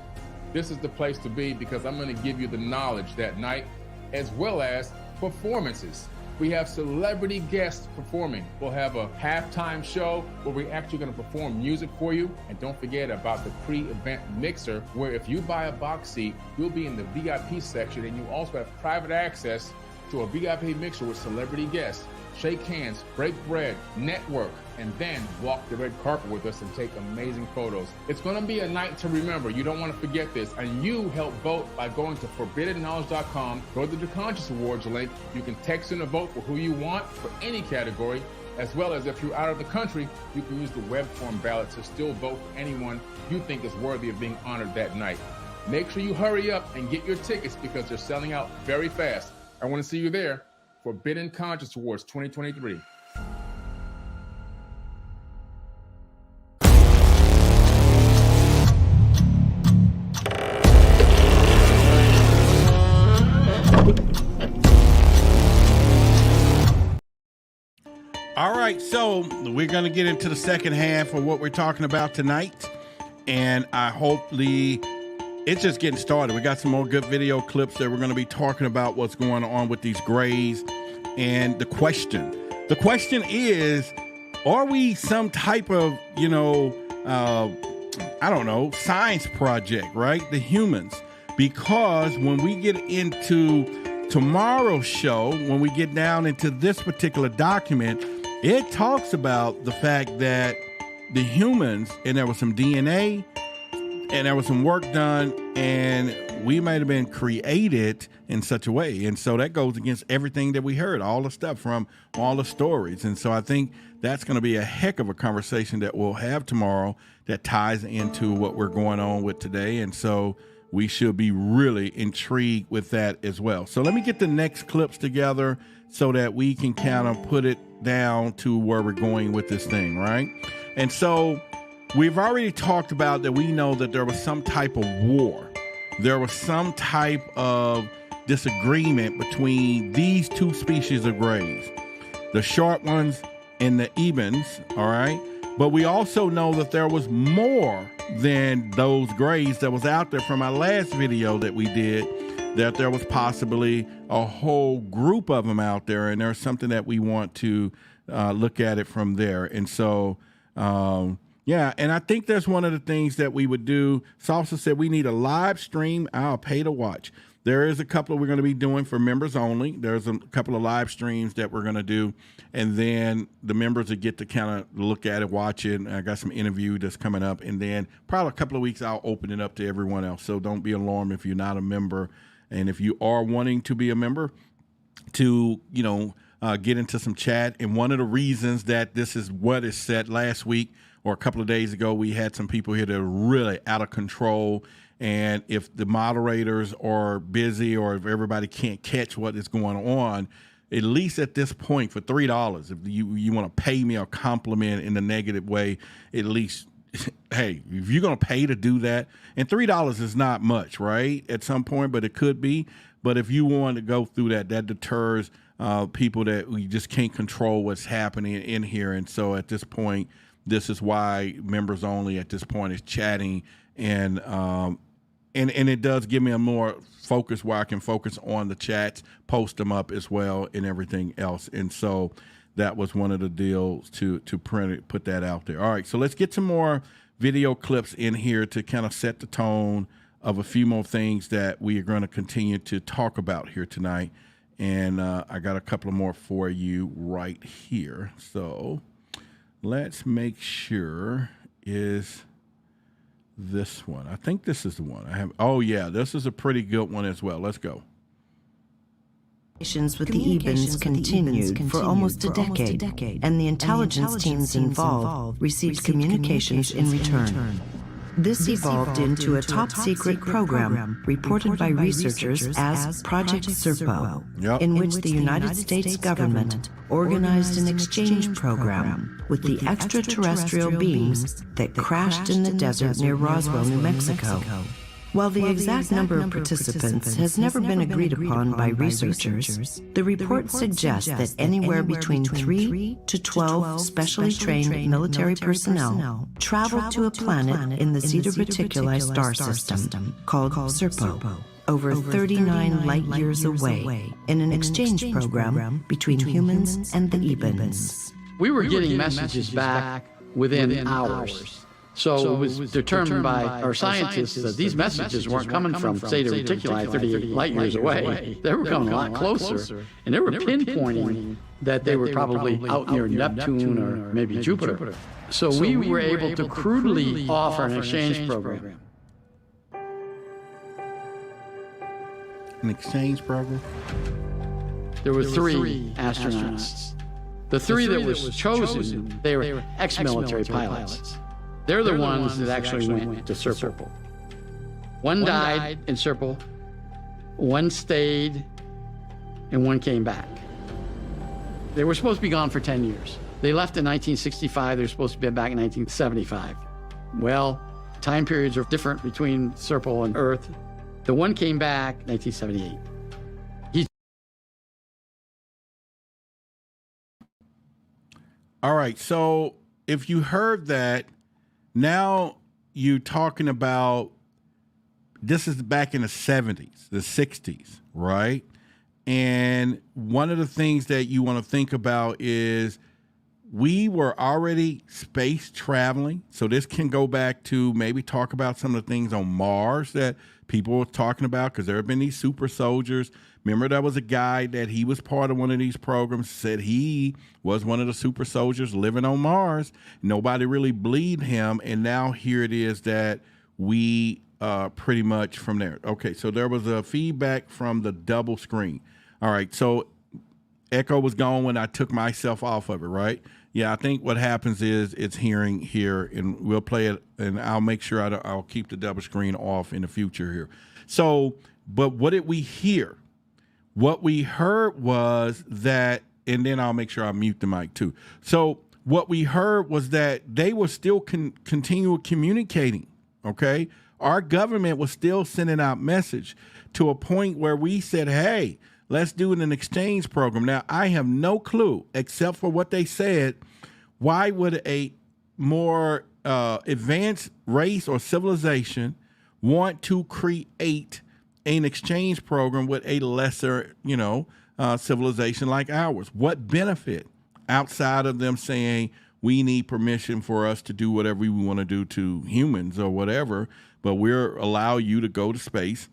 this is the place to be, because I'm going to give you the knowledge that night, as well as performances. We have celebrity guests performing. We'll have a halftime show where we're actually going to perform music for you. And don't forget about the pre-event mixer, where if you buy a box seat, you'll be in the VIP section, and you also have private access to a VIP mixer with celebrity guests. Shake hands, break bread, network, and then walk the red carpet with us and take amazing photos. It's going to be a night to remember. You don't want to forget this. And you help vote by going to forbiddenknowledge.com. Go to the Conscious Awards link. You can text in a vote for who you want for any category, as well as if you're out of the country, you can use the web form ballot to still vote for anyone you think is worthy of being honored that night. Make sure you hurry up and get your tickets, because they're selling out very fast. I want to see you there. Forbidden Conscious Awards 2023.
All right, so we're going to get into the second half of what we're talking about tonight, and hopefully it's just getting started. We got some more good video clips that we're going to be talking about what's going on with these grays. And the question is, are we some type of, science project, right? The humans, because when we get into tomorrow's show, when we get down into this particular document, it talks about the fact that the humans, and there was some DNA, and there was some work done, and we might have been created in such a way. And so that goes against everything that we heard, all the stuff from all the stories. And so I think that's going to be a heck of a conversation that we'll have tomorrow that ties into what we're going on with today. And so we should be really intrigued with that as well. So let me get the next clips together so that we can kind of put it down to where we're going with this thing, right? And so we've already talked about that we know that there was some type of war. There was some type of disagreement between these two species of grays, the short ones and the Ebens, all right? But we also know that there was more than those grays that was out there from our last video that we did, that there was possibly a whole group of them out there, and there's something that we want to look at it from there. And so, yeah, and I think that's one of the things that we would do. Salsa said we need a live stream. I'll pay to watch. There is a couple we're going to be doing for members only. There's a couple of live streams that we're going to do, and then the members will get to kind of look at it, watch it. I got some interview that's coming up, and then probably a couple of weeks I'll open it up to everyone else. So don't be alarmed if you're not a member, and if you are wanting to be a member, to get into some chat. And one of the reasons that this is what is said last week or a couple of days ago, we had some people here that are really out of control. And if the moderators are busy or if everybody can't catch what is going on, at least at this point for $3, if you want to pay me a compliment in a negative way, at least, hey, if you're going to pay to do that, and $3 is not much, right? At some point, but it could be. But if you want to go through that, that deters people that we just can't control what's happening in here. And so at this point, this is why members only at this point is chatting, and it does give me a more focus where I can focus on the chats, post them up as well, and everything else. And so that was one of the deals to put that out there. All right, so let's get some more video clips in here to kind of set the tone of a few more things that we are going to continue to talk about here tonight. And I got a couple of more for you right here. So let's make sure is this one. I think this is the one I have. Oh yeah, this is a pretty good one as well. Let's go.
With the Ebens continued for almost a decade, and the intelligence teams involved received communications in return. This evolved into a top-secret program reported by researchers as Project Serpo, in which the United States government organized an exchange program with the extraterrestrial beings that crashed in the desert near Roswell, New Mexico. While the exact number of participants has never been agreed upon by researchers, the report suggests that anywhere between 3 to 12 specially trained military personnel traveled to a planet in the Zeta Reticuli star system called Serpo, over 39 light-years away, in an exchange program between humans and the Ebens.
We were getting messages back within hours. So it was determined by our scientists that these messages weren't coming from Zeta Reticuli 38 light-years away. They were coming a lot closer, and they were pinpointing that they were probably out near Neptune or maybe Jupiter. So we were able to crudely offer an exchange program.
An exchange program?
There were 3 astronauts. The 3 that was chosen, they were ex-military pilots. They're the ones that actually went to Serpo. One died in Serpo, one stayed, and one came back. They were supposed to be gone for 10 years. They left in 1965. They were supposed to be back in 1975. Well, time periods are different between Serpo and Earth. The one came back in 1978.
All right, so if you heard that, now you're talking about, this is back in the 70s, the 60s, right? And one of the things that you want to think about is we were already space traveling. So this can go back to maybe talk about some of the things on Mars that people were talking about, because there have been these super soldiers. Remember, there was a guy that he was part of one of these programs, said he was one of the super soldiers living on Mars. Nobody really believed him, and now here it is that we pretty much from there. Okay, so there was a feedback from the double screen. All right, so echo was gone when I took myself off of it, right? Yeah, I think what happens is it's hearing here, and we'll play it, and I'll make sure I'll keep the double screen off in the future here. So, but what did we hear? What we heard was that, and then I'll make sure I mute the mic too. So what we heard was that they were still continue communicating, okay? Our government was still sending out message to a point where we said, hey, let's do an exchange program. Now, I have no clue, except for what they said, why would a more advanced race or civilization want to create an exchange program with a lesser, civilization like ours? What benefit outside of them saying we need permission for us to do whatever we want to do to humans or whatever, but we're allow you to go to space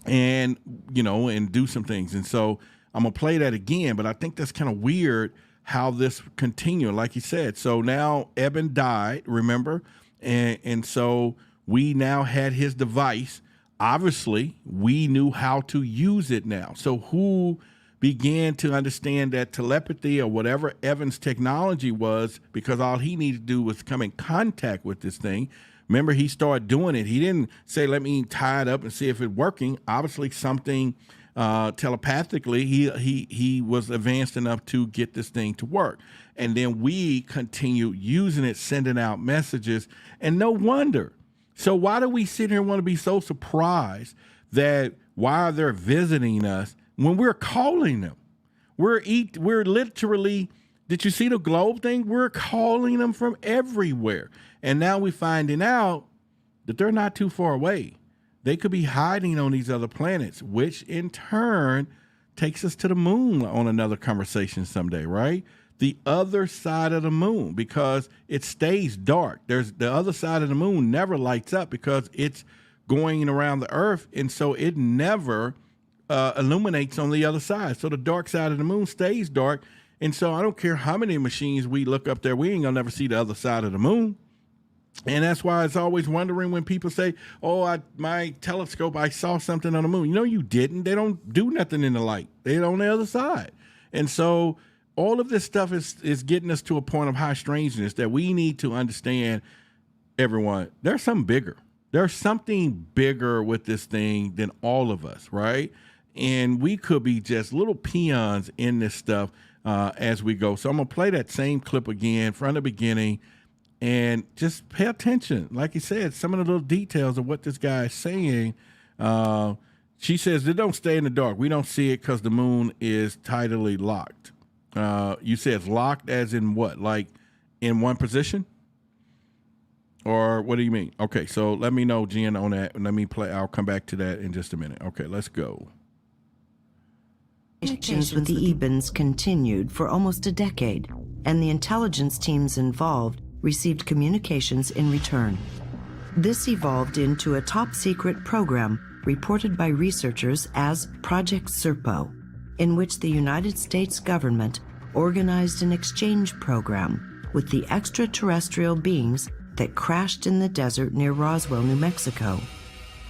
and, and do some things. And so I'm going to play that again, but I think that's kind of weird how this continued, like you said. So now Eben died, remember? And so we now had his device. Obviously, we knew how to use it now. So who began to understand that telepathy or whatever Evan's technology was, because all he needed to do was come in contact with this thing. Remember, he started doing it. He didn't say, let me tie it up and see if it's working. Obviously, something telepathically, he was advanced enough to get this thing to work. And then we continued using it, sending out messages, and no wonder. So why do we sit here and want to be so surprised that why they're visiting us when we're calling them? We're literally, did you see the globe thing? We're calling them from everywhere. And now we're finding out that they're not too far away. They could be hiding on these other planets, which in turn takes us to the moon on another conversation someday, right? The other side of the moon, because it stays dark. There's the other side of the moon never lights up because it's going around the Earth, and so it never illuminates on the other side. So the dark side of the moon stays dark, and so I don't care how many machines we look up there, we ain't gonna never see the other side of the moon. And that's why it's always wondering when people say, oh, my telescope, I saw something on the moon. No, you didn't. They don't do nothing in the light. They're on the other side. And so all of this stuff is getting us to a point of high strangeness that we need to understand, everyone, there's something bigger. There's something bigger with this thing than all of us, right? And we could be just little peons in this stuff as we go. So I'm going to play that same clip again from the beginning and just pay attention. Like you said, some of the little details of what this guy is saying. She says, they don't stay in the dark. We don't see it because the moon is tidally locked. You said it's locked as in what? Like in one position? Or what do you mean? Okay, so let me know, Jen, on that. Let me play. I'll come back to that in just a minute. Okay, let's go.
Communications with the Ebens continued for almost a decade, and the intelligence teams involved received communications in return. This evolved into a top-secret program reported by researchers as Project Serpo, in which the United States government organized an exchange program with the extraterrestrial beings that crashed in the desert near Roswell, New Mexico.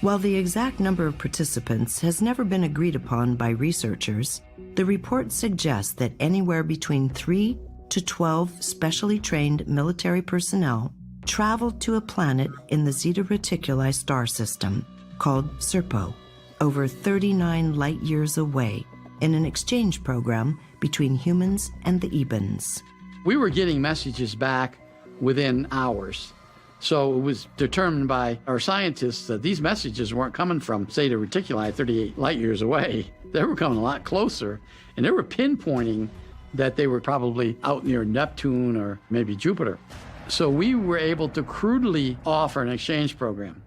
While the exact number of participants has never been agreed upon by researchers, the report suggests that anywhere between 3 to 12 specially trained military personnel traveled to a planet in the Zeta Reticuli star system called Serpo, over 39 light years away, in an exchange program between humans and the Ebens.
We were getting messages back within hours. So it was determined by our scientists that these messages weren't coming from Zeta Reticuli 38 light years away. They were coming a lot closer, and they were pinpointing that they were probably out near Neptune or maybe Jupiter. So we were able to crudely offer an exchange program.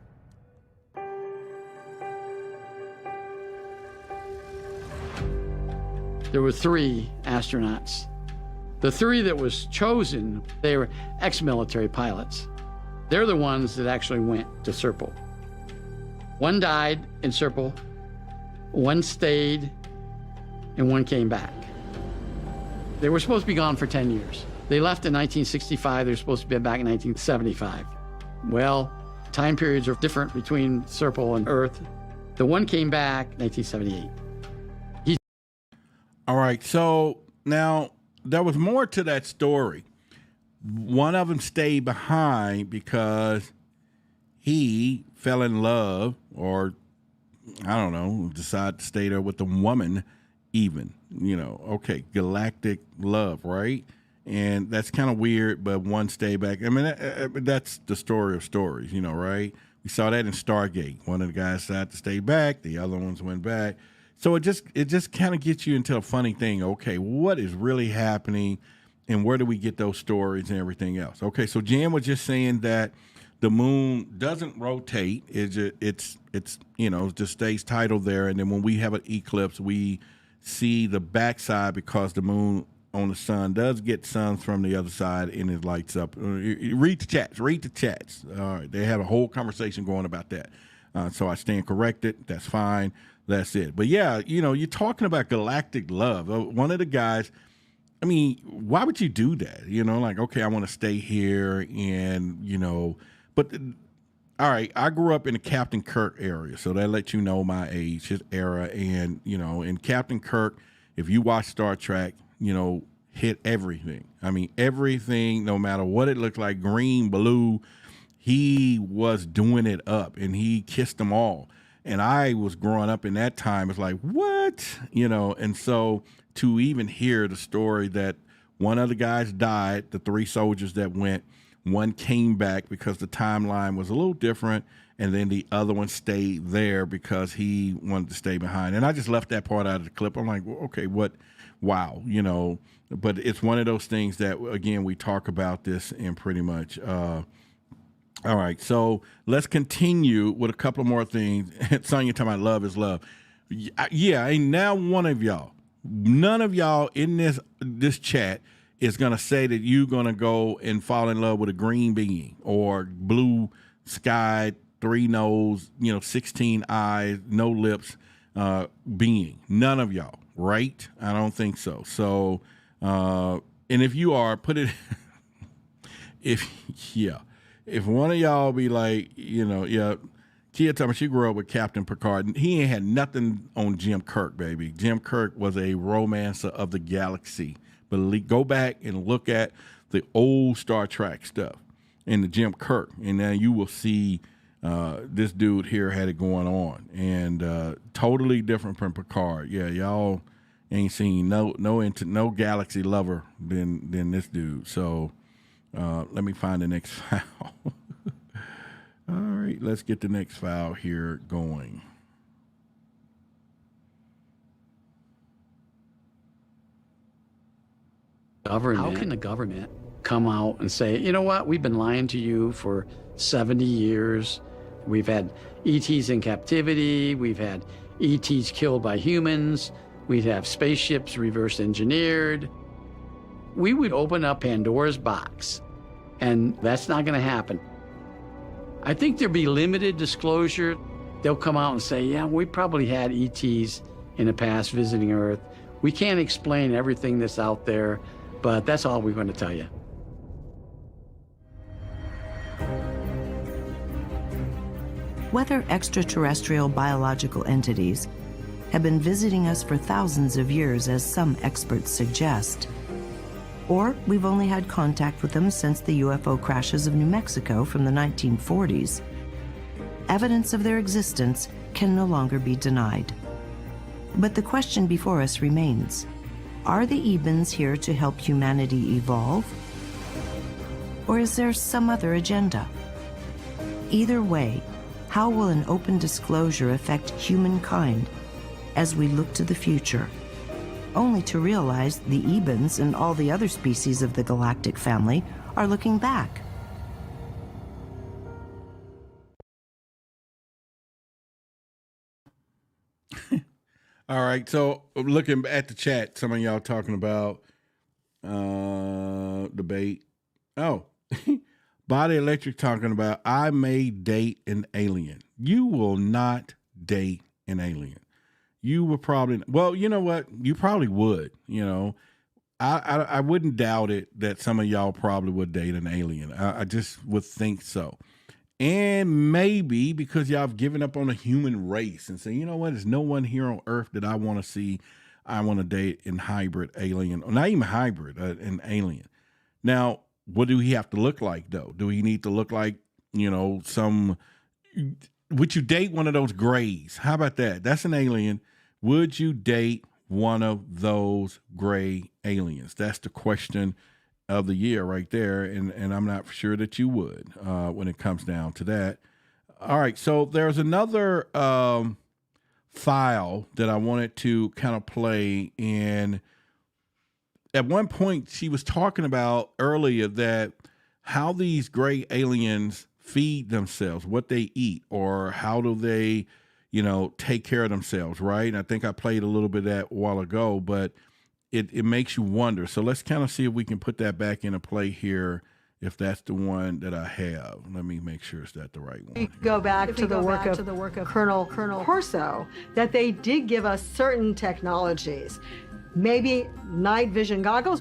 There were 3 astronauts. The 3 that was chosen, they were ex-military pilots. They're the ones that actually went to Serpo. 1 died in Serpo, 1 stayed and one came back. They were supposed to be gone for 10 years. They left in 1965. They were supposed to be back in 1975. Well, time periods are different between Serpent and Earth. The one came back 1978.
All right, so now there was more to that story. One of them stayed behind because he fell in love, or I don't know, decided to stay there with the woman even, okay, galactic love, right? And that's kind of weird, but one stayed back. I mean, that's the story of stories, right? We saw that in Stargate. One of the guys decided to stay back, the other ones went back. So it just kind of gets you into a funny thing. Okay, what is really happening, and where do we get those stories and everything else? Okay, so Jan was just saying that the moon doesn't rotate. It's just stays tidal there, and then when we have an eclipse, we see the backside because the moon on the sun does get suns from the other side, and it lights up. Read the chats. All right, they have a whole conversation going about that. So I stand corrected. That's fine. That's it. But yeah, you're talking about galactic love. One of the guys, I mean, why would you do that? Okay, I want to stay here, and but all right, I grew up in the Captain Kirk area, so that lets you know my age, his era, and in Captain Kirk, if you watch Star Trek, hit everything. I mean, everything, no matter what it looked like, green, blue, he was doing it up, and he kissed them all. And I was growing up in that time. It's like, what? And so to even hear the story that one of the guys died, the 3 soldiers that went, one came back because the timeline was a little different, and then the other one stayed there because he wanted to stay behind. And I just left that part out of the clip. I'm like, well, okay, what? Wow, but it's one of those things that, again, we talk about this in pretty much. All right, so let's continue with a couple more things. Sonya talking about love is love. Yeah, ain't now one of y'all, none of y'all in this chat is going to say that you're going to go and fall in love with a green being or blue sky, 3 nose, 16 eyes, no lips being. None of y'all, right? I don't think so. So, and if you are, put it, if one of y'all be like, Kia told me she grew up with Captain Picard. He ain't had nothing on Jim Kirk, baby. Jim Kirk was a romancer of the galaxy. But go back and look at the old Star Trek stuff and the Jim Kirk, and then you will see this dude here had it going on, and totally different from Picard. Yeah, y'all ain't seen no galaxy lover than this dude. So let me find the next file. All right, let's get the next file here going.
How can the government come out and say, you know what, we've been lying to you for 70 years. We've had ETs in captivity. We've had ETs killed by humans. We'd have spaceships reverse engineered. We would open up Pandora's box, and that's not going to happen. I think there'll be limited disclosure. They'll come out and say, yeah, we probably had ETs in the past visiting Earth. We can't explain everything that's out there, but that's all we're going to tell you.
Whether extraterrestrial biological entities have been visiting us for thousands of years, as some experts suggest, or we've only had contact with them since the UFO crashes of New Mexico from the 1940s, evidence of their existence can no longer be denied. But the question before us remains: are the Ebens here to help humanity evolve? Or is there some other agenda? Either way, how will an open disclosure affect humankind as we look to the future, only to realize the Ebens and all the other species of the galactic family are looking back?
All right, so looking at the chat, some of y'all talking about debate. Oh, Body Electric talking about, I may date an alien. You will not date an alien. you would probably, well, you know what? You probably would, you know. I wouldn't doubt it that some of y'all probably would date an alien. I just would think so. And maybe because y'all have given up on the human race and say, you know what, there's no one here on Earth that I want to see. I want to date an hybrid alien, or not even hybrid, an alien. Now, what do he have to look like, though? Do he need to look like, you know, would you date one of those grays? How about that? That's an alien. Would you date one of those gray aliens? That's the question of the year right there. And I'm not sure that you would when it comes down to that. All right. So there's another file that I wanted to kind of play. And at one point she was talking about earlier that how these gray aliens feed themselves, what they eat, or how do they, you know, take care of themselves, right? And I think I played a little bit of that a while ago, but it makes you wonder. So let's kind of see if we can put that back into play here, if that's the one that I have. Let me make sure it's that the right one.
We go back to the work of Colonel Corso, that they did give us certain technologies, maybe night vision goggles.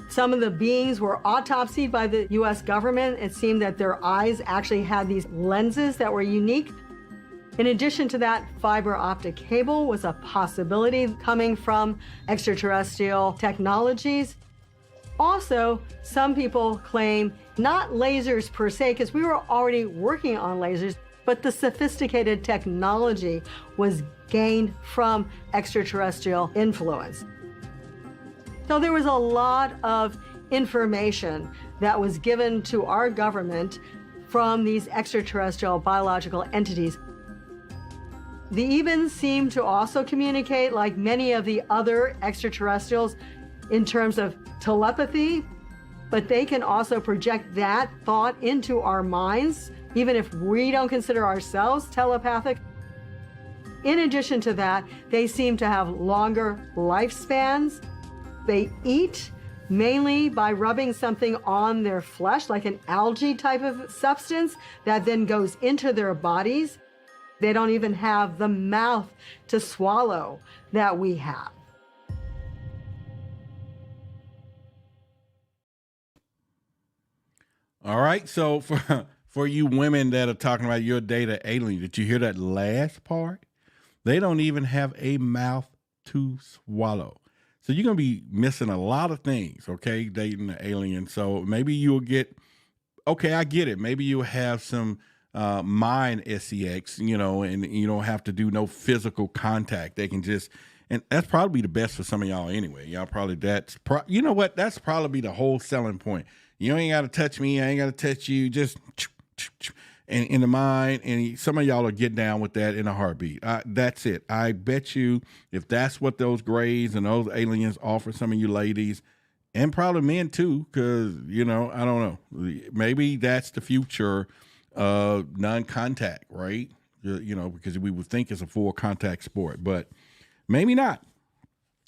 Some of the beings were autopsied by the U.S. government. It seemed that their eyes actually had these lenses that were unique. In addition to that, fiber optic cable was a possibility coming from extraterrestrial technologies. Also, some people claim not lasers per se, because we were already working on lasers, but the sophisticated technology was gained from extraterrestrial influence. So there was a lot of information that was given to our government from these extraterrestrial biological entities. The Ebens seem to also communicate like many of the other extraterrestrials in terms of telepathy, but they can also project that thought into our minds, even if we don't consider ourselves telepathic. In addition to that, they seem to have longer lifespans. They eat mainly by rubbing something on their flesh, like an algae type of substance that then goes into their bodies. They don't even have the mouth to swallow that we have.
All right. So for you women that are talking about your data alien, did you hear that last part? They don't even have a mouth to swallow. So you're going to be missing a lot of things, okay, dating an alien. So maybe you'll get, okay, I get it. Maybe you'll have some mind sex, you know, and you don't have to do no physical contact. They can just, and that's probably the best for some of y'all anyway. Y'all probably, you know what, that's probably the whole selling point. You ain't got to touch me. I ain't got to touch you. Just and in the mind, and some of y'all will get down with that in a heartbeat. That's it. I bet you if that's what those grays and those aliens offer some of you ladies, and probably men too, because, you know, I don't know. Maybe that's the future of non-contact, right? You know, because we would think it's a full contact sport, but maybe not.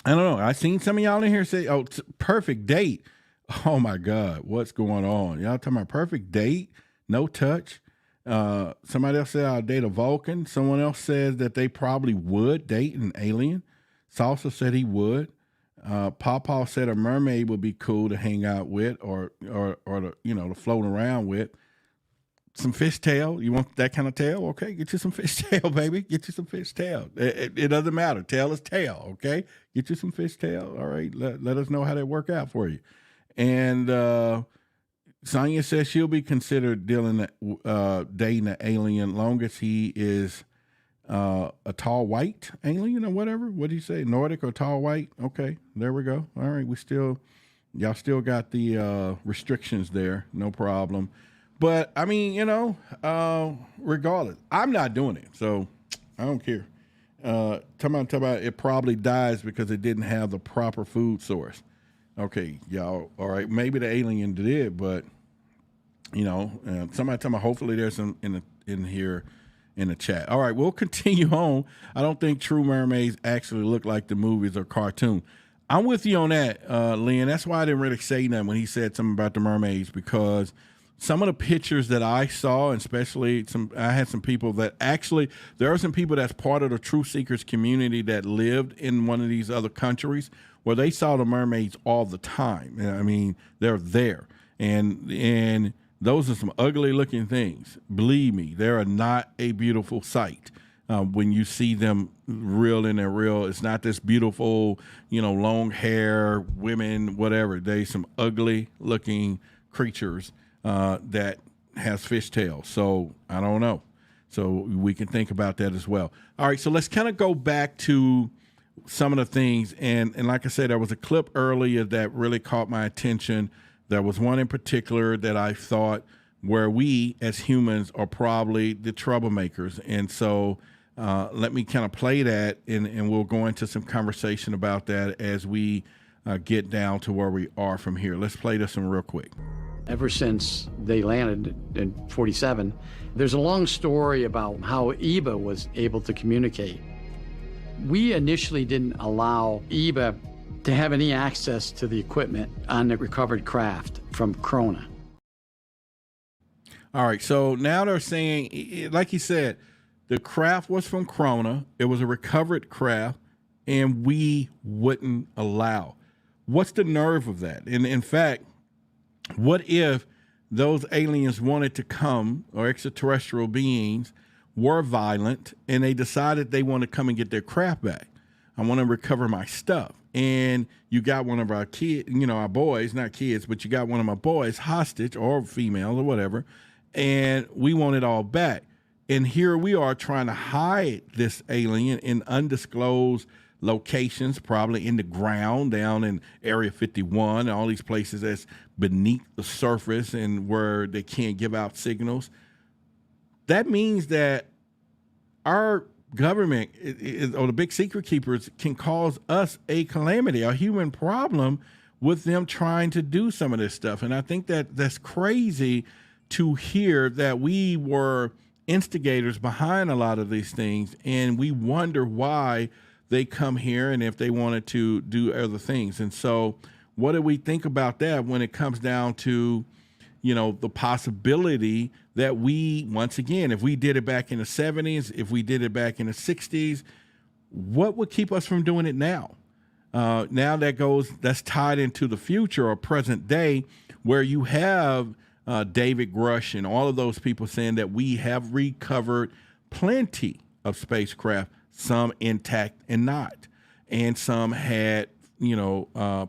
I don't know. I seen some of y'all in here say, oh, perfect date. Oh my God, what's going on? Y'all talking about perfect date, no touch. Somebody else said I'll date a Vulcan. Someone else says that they probably would date an alien. Salsa said he would. Pawpaw said a mermaid would be cool to hang out with, or to, you know, to float around with. Some fishtail. You want that kind of tail? Okay, get you some fishtail, baby. Get you some fishtail. It doesn't matter. Tail is tail. Okay, get you some fishtail. All right, let us know how that work out for you. And Sonia says she'll be considered dating an alien long as he is a tall white alien or whatever. What do you say? Nordic or tall white? Okay, there we go. All right, y'all still got the restrictions there. No problem. But I mean, you know, regardless, I'm not doing it, so I don't care. Talking about it probably dies because it didn't have the proper food source. Okay, y'all. All right, maybe the alien did, but you know, somebody tell me. Hopefully, there's some in here in the chat. All right, we'll continue on. I don't think true mermaids actually look like the movies or cartoon. I'm with you on that, Lynn. That's why I didn't really say nothing when he said something about the mermaids, because some of the pictures that I saw, especially I had some people that actually, there are some people that's part of the Truth Seekers community that lived in one of these other countries where they saw the mermaids all the time. I mean, they're there. And those are some ugly looking things. Believe me, they are not a beautiful sight. When you see them real in their real, it's not this beautiful, long hair, women, whatever. They some ugly looking creatures that has fishtails. So I don't know. So we can think about that as well. All right, so let's kind of go back to some of the things. And like I said, there was a clip earlier that really caught my attention. There was one in particular that I thought where we as humans are probably the troublemakers. And so let me kind of play that, and we'll go into some conversation about that as we get down to where we are from here. Let's play this one real quick.
Ever since they landed in 47, there's a long story about how EBA was able to communicate. We initially didn't allow EBA to have any access to the equipment on the recovered craft from Krona.
All right, so now they're saying, like he said, the craft was from Krona. It was a recovered craft, and we wouldn't allow. What's the nerve of that? And in fact, what if those aliens wanted to come, or extraterrestrial beings were violent, and they decided they want to come and get their craft back? I want to recover my stuff. And you got one of our kids, our boys, not kids, but you got one of my boys hostage, or female or whatever, and we want it all back. And here we are trying to hide this alien in undisclosed locations, probably in the ground down in Area 51, and all these places that's beneath the surface and where they can't give out signals. That means that our government or the big secret keepers can cause us a calamity, a human problem with them trying to do some of this stuff. And I think that that's crazy to hear that we were instigators behind a lot of these things, and we wonder why they come here and if they wanted to do other things. And so what do we think about that when it comes down to, the possibility that we, once again, if we did it back in the 70s, if we did it back in the 60s, what would keep us from doing it now? Now that's tied into the future or present day, where you have David Grush and all of those people saying that we have recovered plenty of spacecraft, some intact and not. And some had,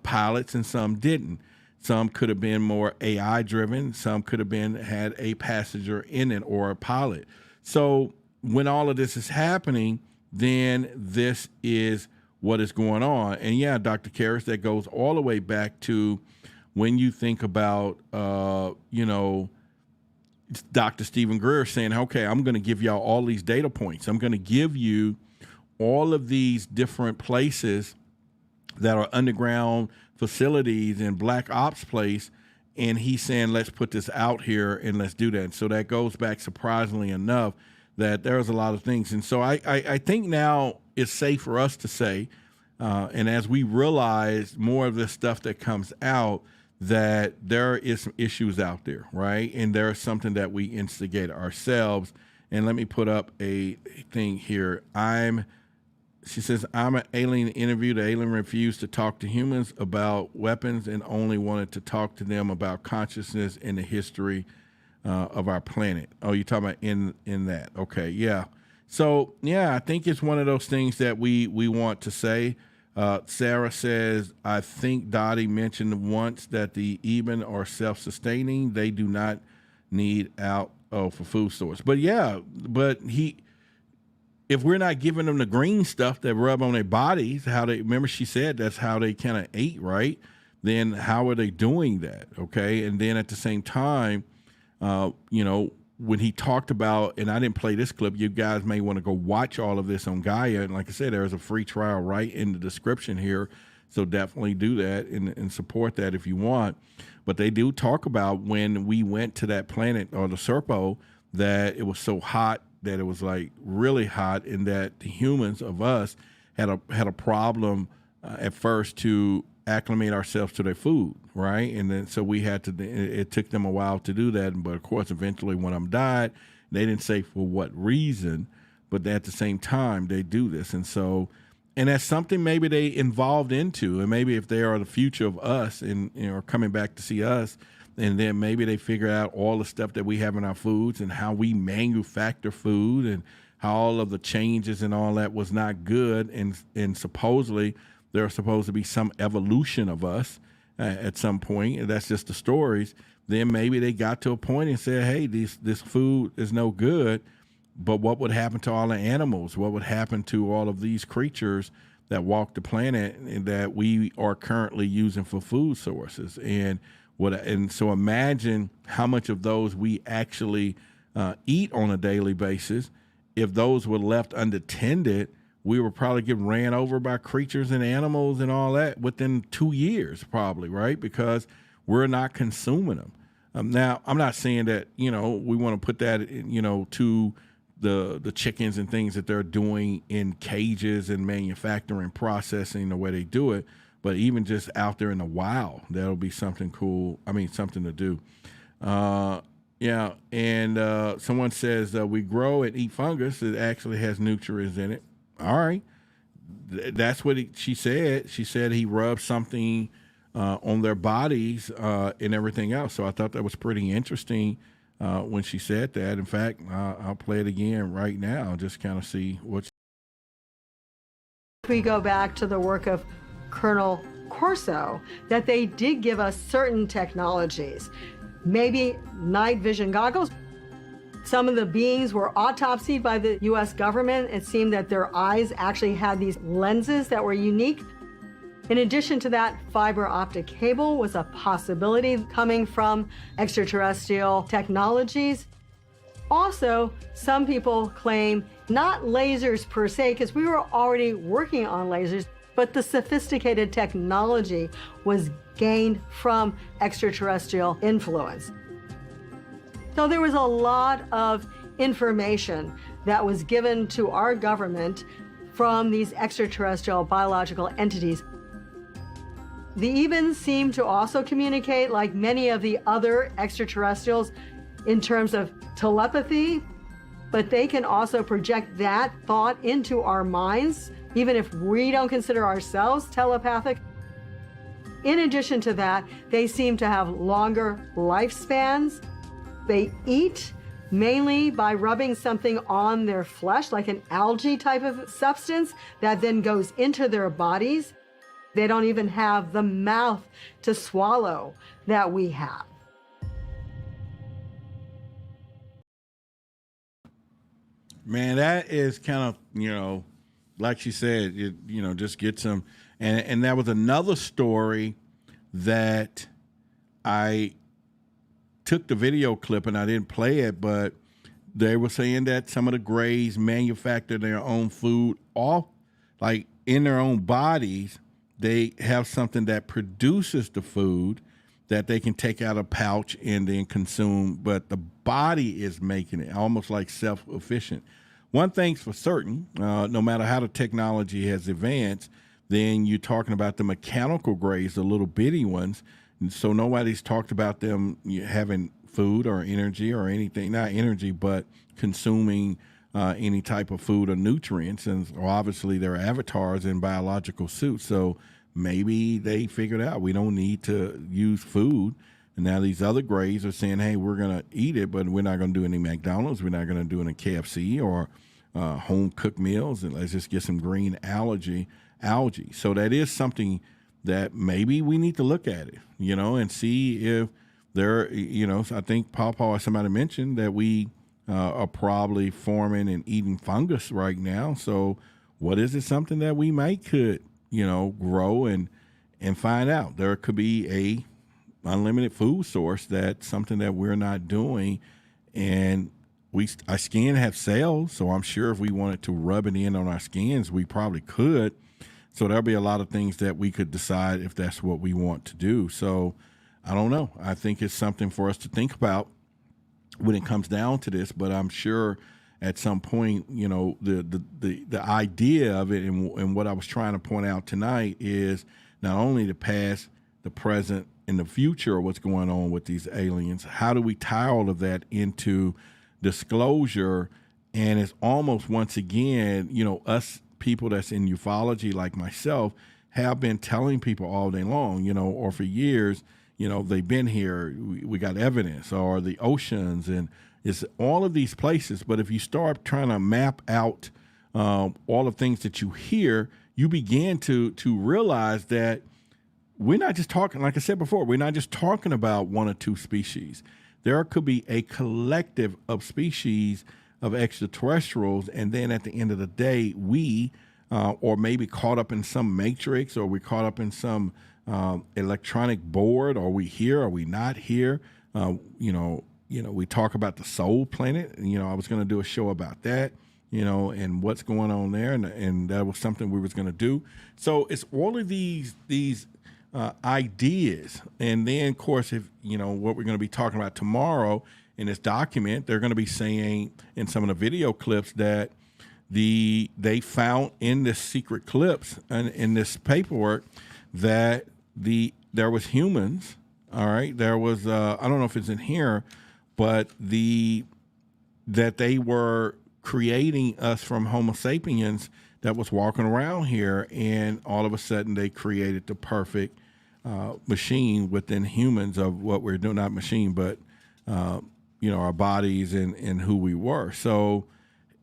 pilots and some didn't. Some could have been more AI driven. Some could have had a passenger in it or a pilot. So when all of this is happening, then this is what is going on. And yeah, Dr. Karras, that goes all the way back to when you think about, Dr. Stephen Greer saying, okay, I'm going to give y'all all these data points. I'm going to give you all of these different places that are underground facilities and black ops place. And he's saying, let's put this out here and let's do that. And so that goes back, surprisingly enough, that there's a lot of things. And so I think now it's safe for us to say, and as we realize more of this stuff that comes out, that there is some issues out there, right? And there's something that we instigate ourselves. And let me put up a thing here. She says, I'm an alien interview. The alien refused to talk to humans about weapons and only wanted to talk to them about consciousness and the history of our planet. Oh, you're talking about in that. Okay, yeah. So, yeah, I think it's one of those things that we want to say. Sarah says, I think Dottie mentioned once that the Eben are self-sustaining. They do not need out for food stores. But, yeah, if we're not giving them the green stuff that rub on their bodies, remember she said that's how they kind of ate, right? Then how are they doing that? Okay. And then at the same time, when he talked about, and I didn't play this clip, you guys may want to go watch all of this on GAIA. And like I said, there's a free trial right in the description here. So definitely do that and support that if you want. But they do talk about when we went to that planet or the Serpo, that it was so hot that it was like really hot, and that the humans of us had a problem at first to acclimate ourselves to their food, right? And then so we had to. It took them a while to do that, but of course, eventually, one of them died. They didn't say for what reason, but at the same time, they do this, and so. And that's something maybe they involved into, and maybe if they are the future of us and are coming back to see us, and then maybe they figure out all the stuff that we have in our foods and how we manufacture food and how all of the changes and all that was not good, and supposedly there's supposed to be some evolution of us at some point, and that's just the stories. Then maybe they got to a point and said, hey, this food is no good. But what would happen to all the animals? What would happen to all of these creatures that walk the planet and that we are currently using for food sources? And so imagine how much of those we actually eat on a daily basis. If those were left unattended, we would probably get ran over by creatures and animals and all that within 2 years, probably, right? Because we're not consuming them. Now, I'm not saying that, we want to put that, to the chickens and things that they're doing in cages and manufacturing, processing the way they do it. But even just out there in the wild, that'll be something cool. Something to do. Yeah. And someone says we grow and eat fungus. It actually has nutrients in it. All right. That's what she said. She said he rubbed something on their bodies and everything else. So I thought that was pretty interesting. When she said that. In fact, I'll play it again right now, just kind of see what.
We go back to the work of Colonel Corso, that they did give us certain technologies, maybe night vision goggles. Some of the beings were autopsied by the U.S. government. It seemed that their eyes actually had these lenses that were unique. In addition to that, fiber optic cable was a possibility coming from extraterrestrial technologies. Also, some people claim not lasers per se, because we were already working on lasers, but the sophisticated technology was gained from extraterrestrial influence. So there was a lot of information that was given to our government from these extraterrestrial biological entities. The Ebens seem to also communicate like many of the other extraterrestrials in terms of telepathy, but they can also project that thought into our minds, even if we don't consider ourselves telepathic. In addition to that, they seem to have longer lifespans. They eat mainly by rubbing something on their flesh, like an algae type of substance that then goes into their bodies. They don't even have the mouth to swallow that we have.
Man, that is kind of, like she said, just get some. And that was another story that I took the video clip and I didn't play it, but they were saying that some of the Greys manufacture their own food in their own bodies. They have something that produces the food that they can take out a pouch and then consume, but the body is making it, almost like self-efficient. One thing's for certain, no matter how the technology has advanced, then you're talking about the mechanical Greys, the little bitty ones, and so nobody's talked about them having food or energy or anything, not energy, but consuming any type of food or nutrients. And obviously they're avatars in biological suits. So maybe they figured out we don't need to use food. And now these other Greys are saying, hey, we're going to eat it, but we're not going to do any McDonald's. We're not going to do any KFC or home cooked meals. And let's just get some green algae. So that is something that maybe we need to look at it, and see if there, I think Paw or somebody mentioned that we are probably forming and eating fungus right now. So what is it, something that we could, grow and find out? There could be a unlimited food source, that's something that we're not doing. And our skin have cells, so I'm sure if we wanted to rub it in on our skins, we probably could. So there'll be a lot of things that we could decide if that's what we want to do. So I don't know. I think it's something for us to think about when it comes down to this, but I'm sure at some point, the idea of it and what I was trying to point out tonight is not only the past, the present, and the future of what's going on with these aliens. How do we tie all of that into disclosure? And it's almost, once again, us people that's in ufology like myself have been telling people all day long, or for years, they've been here, we got evidence, or the oceans, and it's all of these places. But if you start trying to map out all the things that you hear, you begin to realize that we're not just talking, like I said before, we're not just talking about one or two species. There could be a collective of species of extraterrestrials, and then at the end of the day, we, or maybe caught up in some matrix, or we caught up in some electronic board, or we here, or we not here. We talk about the soul planet. I was going to do a show about that, and what's going on there, and that was something we was going to do. So it's all of these ideas, and then of course, if what we're going to be talking about tomorrow in this document, they're going to be saying in some of the video clips that they found in this secret clips and in this paperwork that there was humans. All right, there was I don't know if it's in here, but that they were creating us from Homo sapiens that was walking around here, and all of a sudden they created the perfect machine within humans of what we're doing, not machine, but our bodies and who we were. So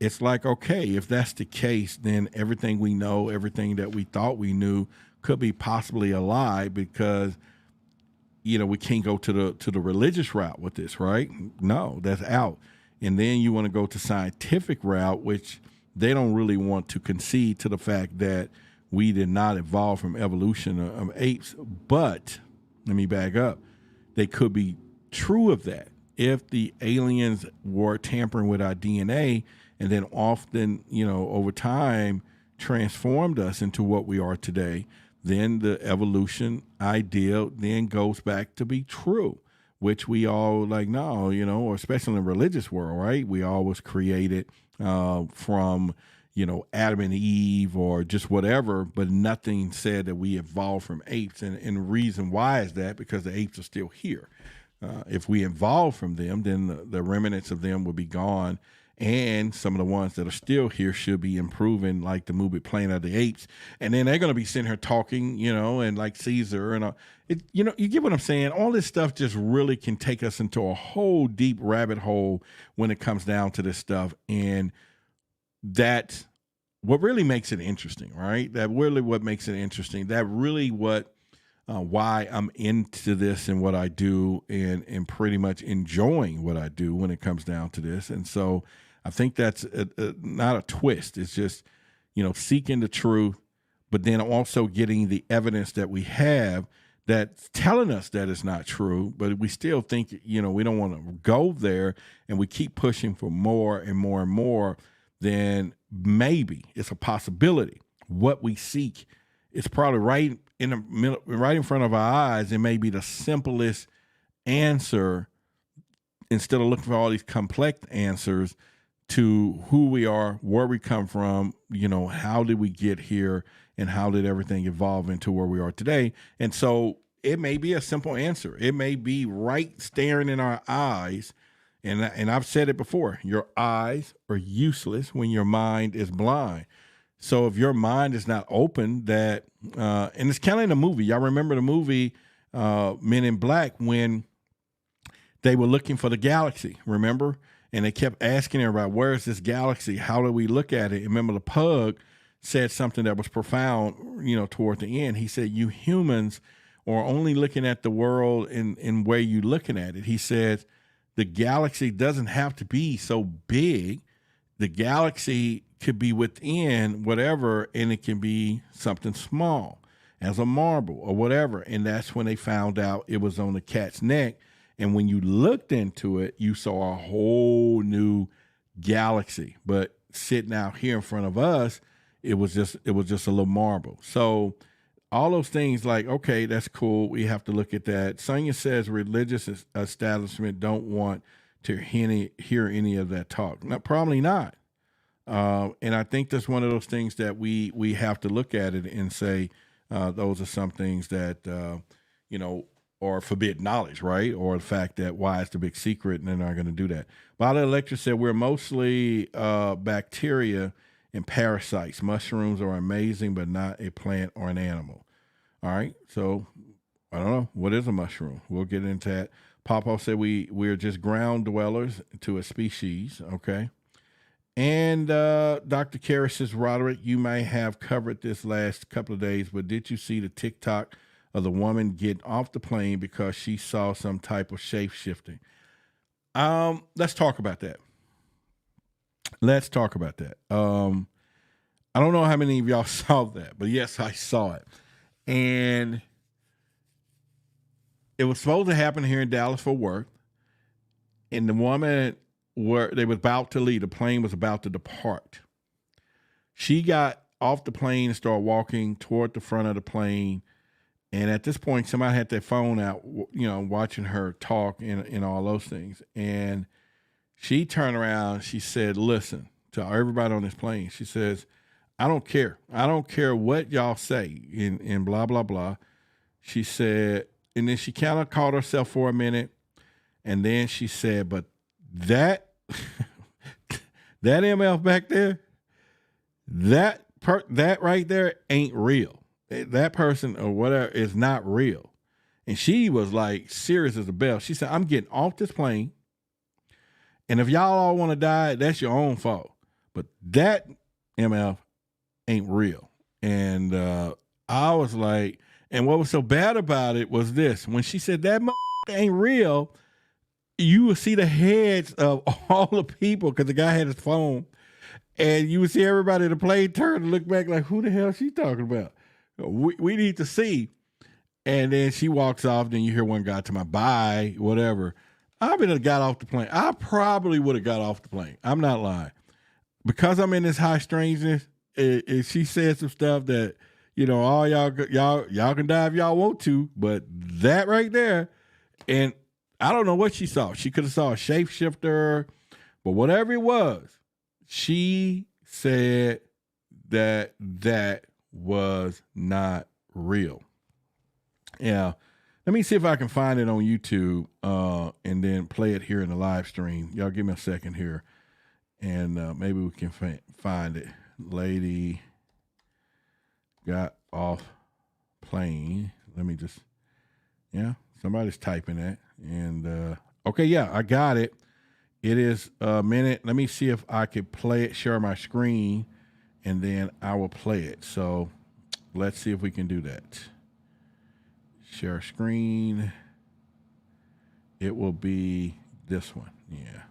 it's like, okay, if that's the case, then everything we know, everything that we thought we knew could be possibly a lie, because we can't go to the religious route with this, right? No, that's out. And then you want to go to scientific route, which they don't really want to concede to the fact that we did not evolve from evolution of apes. But let me back up. They could be true of that. If the aliens were tampering with our DNA and then often, over time transformed us into what we are today, then the evolution idea then goes back to be true, which we all like, no, or especially in the religious world, right? We all was created from, Adam and Eve or just whatever, but nothing said that we evolved from apes. And the reason why is that because the apes are still here. If we evolve from them, then the remnants of them will be gone. And some of the ones that are still here should be improving, like the movie Planet of the Apes. And then they're going to be sitting here talking, and like Caesar and you get what I'm saying? All this stuff just really can take us into a whole deep rabbit hole when it comes down to this stuff. And that's what really makes it interesting, right? That really what makes it interesting. That really what why I'm into this and what I do, and pretty much enjoying what I do when it comes down to this. And so I think that's not a twist. It's just, seeking the truth, but then also getting the evidence that we have that's telling us that it's not true, but we still think, we don't want to go there, and we keep pushing for more and more and more. Then maybe it's a possibility. What we seek is probably right in the middle, right in front of our eyes. It may be the simplest answer, instead of looking for all these complex answers to who we are, where we come from, how did we get here, and how did everything evolve into where we are today. And so it may be a simple answer. It may be right staring in our eyes. And I've said it before, your eyes are useless when your mind is blind. So if your mind is not open, that, and it's kind of in the movie. Y'all remember the movie Men in Black, when they were looking for the galaxy, remember? And they kept asking everybody, where is this galaxy? How do we look at it? And remember, the pug said something that was profound, toward the end. He said, you humans are only looking at the world in where you're looking at it. He said, the galaxy doesn't have to be so big. The galaxy could be within whatever, and it can be something small as a marble or whatever. And that's when they found out it was on the cat's neck. And when you looked into it, you saw a whole new galaxy. But sitting out here in front of us, it was just a little marble. So all those things, like, okay, that's cool. We have to look at that. Sonia says religious establishment don't want to hear any of that talk. No, probably not. And I think that's one of those things that we have to look at it and say, Those are some things that, are forbidden knowledge, right? Or the fact that why it's the big secret and they're not going to do that. Violet Electra said, we're mostly bacteria and parasites. Mushrooms are amazing, but not a plant or an animal. All right. So I don't know. What is a mushroom? We'll get into that. Papa said we're just ground dwellers to a species. Okay. And Dr. Kara says, Roderick, you may have covered this last couple of days, but did you see the TikTok of the woman getting off the plane because she saw some type of shape-shifting? Let's talk about that. I don't know how many of y'all saw that, but yes, I saw it. And it was supposed to happen here in Dallas-Fort Worth. And the woman, they were about to leave. The plane was about to depart. She got off the plane and started walking toward the front of the plane. And at this point, somebody had their phone out, watching her talk and all those things. And she turned around. She said, listen to everybody on this plane. She says, I don't care. I don't care what y'all say and blah, blah, blah. She said, and then she kind of caught herself for a minute. And then she said, but that MF back there, that right there ain't real. That person or whatever is not real. And she was like serious as a bell. She said, I'm getting off this plane. And if y'all all want to die, that's your own fault. But that MF ain't real. And I was like, and what was so bad about it was this. When she said that ain't real, you would see the heads of all the people because the guy had his phone. And you would see everybody in the plane turn and look back like, who the hell is she talking about? We need to see. And then she walks off. Then you hear one guy to my bye, whatever. I would have got off the plane. I probably would have got off the plane. I'm not lying. Because I'm in this high strangeness, she said some stuff that, all y'all can die if y'all want to, but that right there, and I don't know what she saw. She could have saw a shapeshifter, but whatever it was, she said that was not real. Yeah. Let me see if I can find it on YouTube and then play it here in the live stream. Y'all give me a second here, and maybe we can find it. Lady got off plane. Let me just, somebody's typing that. And, okay, yeah, I got it. It is a minute. Let me see if I can play it, share my screen, and then I will play it. So let's see if we can do that. Share screen. It will be this one. Yeah.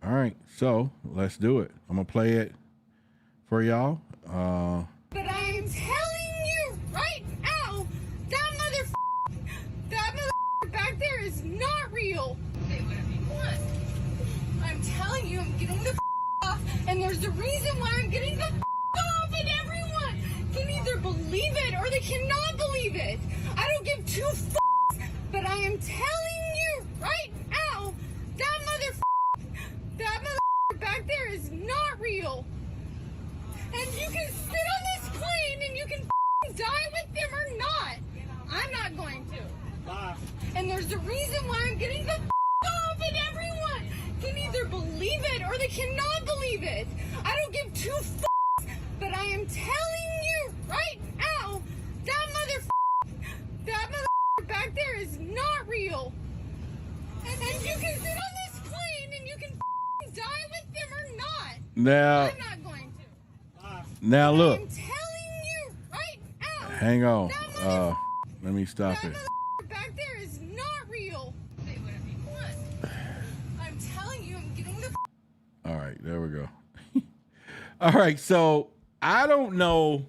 All right. So let's do it. I'm going to play it for y'all.
But I am telling you right now, that motherfucker back there is not real. Say whatever you want. I'm telling you, I'm getting the off, and there's a reason why I'm getting the off, and everyone can either believe it or they cannot believe it. I don't give two but I am telling you right now, that motherfucker back there is not real. And you can sit on this plane and you can die with them or not. I'm not going to. Bye. And there's a reason why I'm getting the off, and everyone can either believe it or they cannot believe it. I don't give two but I am telling you right now, that motherfucker back there is not real. And you can sit on this plane and you can die with them or not.
Now,
I'm not going to.
Now look.
I'm telling you right now.
Hang on. Let me stop it.
Back there is not real. Say whatever you want. I'm telling you, I'm getting the.
All right, there we go. All right, so I don't know.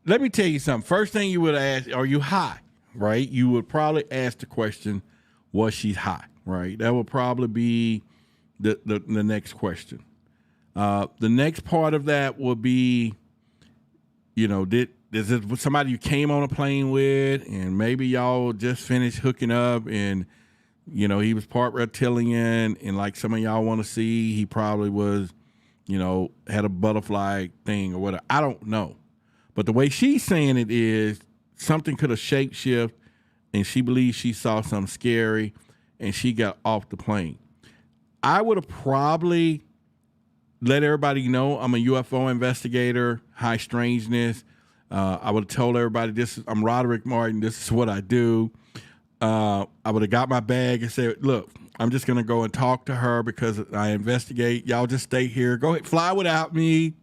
Let me tell you something. First thing you would ask, are you high? Right? You would probably ask the question, was she high? Right? That would probably be the next question. The next part of that would be, is it somebody you came on a plane with, and maybe y'all just finished hooking up, and he was part reptilian, and like some of y'all want to see, he probably was, had a butterfly thing or whatever. I don't know. But the way she's saying it is something could have shapeshift, and she believes she saw something scary, and she got off the plane. I would have probably let everybody know I'm a UFO investigator, high strangeness. I would have told everybody I'm Roderick Martin. This is what I do. I would have got my bag and said, look, I'm just going to go and talk to her because I investigate. Y'all just stay here. Go ahead, fly without me.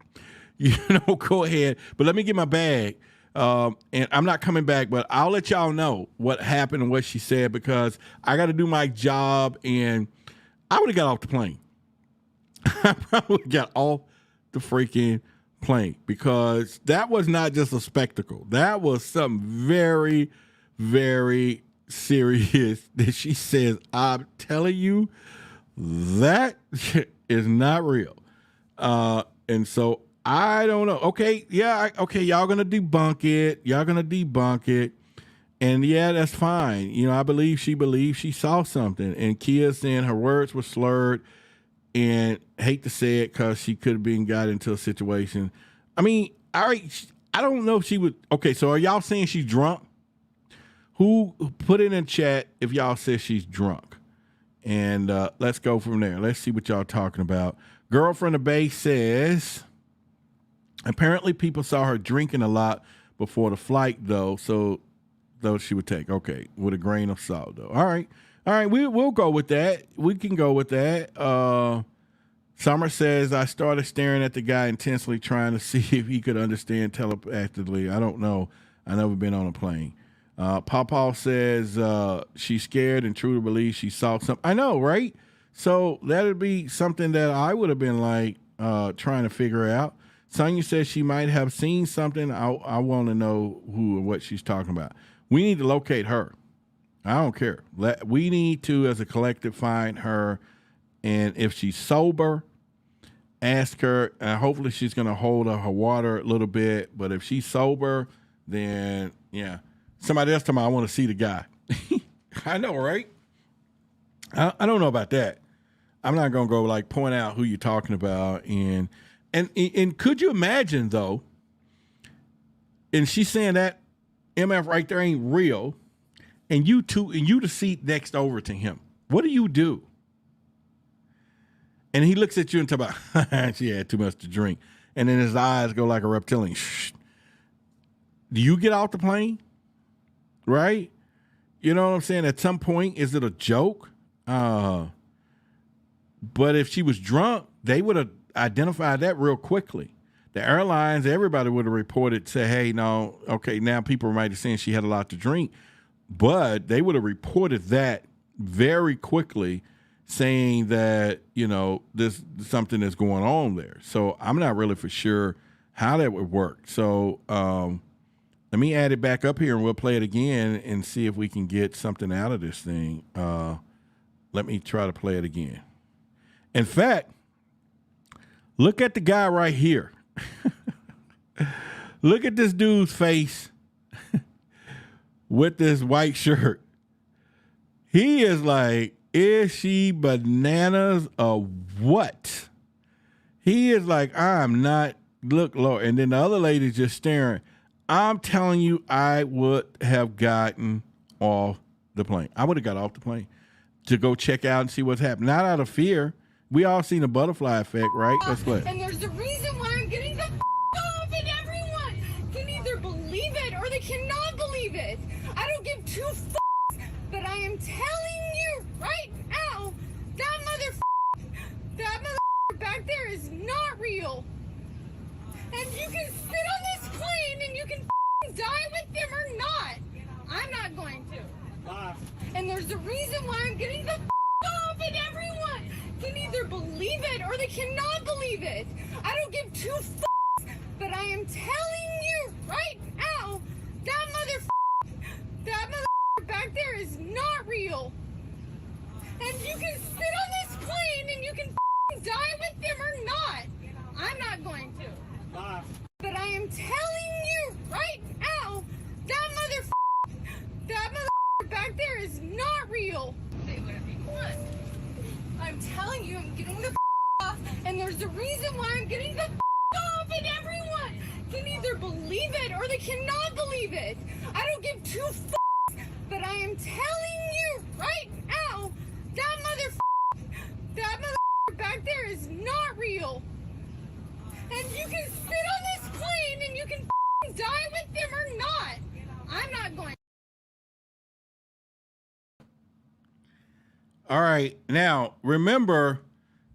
Go ahead. But let me get my bag. And I'm not coming back, but I'll let y'all know what happened and what she said because I got to do my job. And I would have got off the plane. I probably got off the freaking plane because that was not just a spectacle. That was something very, very serious that she says, I'm telling you, that is not real. And so I don't know. Okay, yeah, okay, y'all gonna debunk it. And yeah, that's fine. I believe she saw something. And Kia saying her words were slurred, and hate to say it because she could have been got into a situation. I mean, I don't know if she would. Okay, so are y'all saying she's drunk? Who put it in chat if y'all say she's drunk? And let's go from there. Let's see what y'all talking about. Girl from the Bay says, apparently people saw her drinking a lot before the flight, though she would take. Okay, with a grain of salt, though. All right, we'll go with that. We can go with that. Summer says, I started staring at the guy intensely trying to see if he could understand telepathically. I don't know. I've never been on a plane. Pawpaw says she's scared and truly believes she saw something. I know, right? So that'd be something that I would have been like trying to figure out. Sonia says she might have seen something. I want to know who or what she's talking about. We need to locate her. I don't care. We need to, as a collective, find her. And if she's sober, ask her. And hopefully she's going to hold her water a little bit. But if she's sober, then, yeah. Somebody else told me I want to see the guy. I know, right? I don't know about that. I'm not going to go like point out who you're talking about. And could you imagine, though, and she's saying that MF right there ain't real, and you the seat next over to him. What do you do? And he looks at you and talk about, she had too much to drink. And then his eyes go like a reptilian. Shh. Do you get off the plane? Right? You know what I'm saying? At some point, is it a joke? But if she was drunk, they would have identified that real quickly. The airlines, everybody would have reported, say, hey, no, okay, now people might have seen she had a lot to drink. But they would have reported that very quickly, saying that, this something is going on there. So I'm not really for sure how that would work. So let me add it back up here and we'll play it again and see if we can get something out of this thing. Let me try to play it again. In fact, look at the guy right here. Look at this dude's face with this white shirt. He is like, is she bananas or what? He is like, I'm not, look, Lord. And then the other lady's just staring. I'm telling you, I would have gotten off the plane. I would have got off the plane to go check out and see what's happening. Not out of fear. We all seen the butterfly effect, right? Let's play.
And there's a reason why I'm getting the off, and everyone can either believe it or they cannot believe it. I don't give two but I am telling you right now, that back there is not real. And you can sit on this plane and you can die with them or not. I'm not going to. And there's a reason why I'm getting the off, and everyone can either believe it or they cannot believe it. I don't give two but I am telling you right now, that back there is not real. And you can sit on this plane and you can die with them or not. I'm not going to. But I am telling you right now, that back there is not real. Say whatever you want. I'm telling you, I'm getting the off, and there's a reason why I'm getting the off, and everyone can either believe it or they cannot believe it. I don't give two f***s, but I am telling you right now, that mother back there is not real. And you can sit on this plane and you can die with them or not. I'm not going.
All right. Now, remember,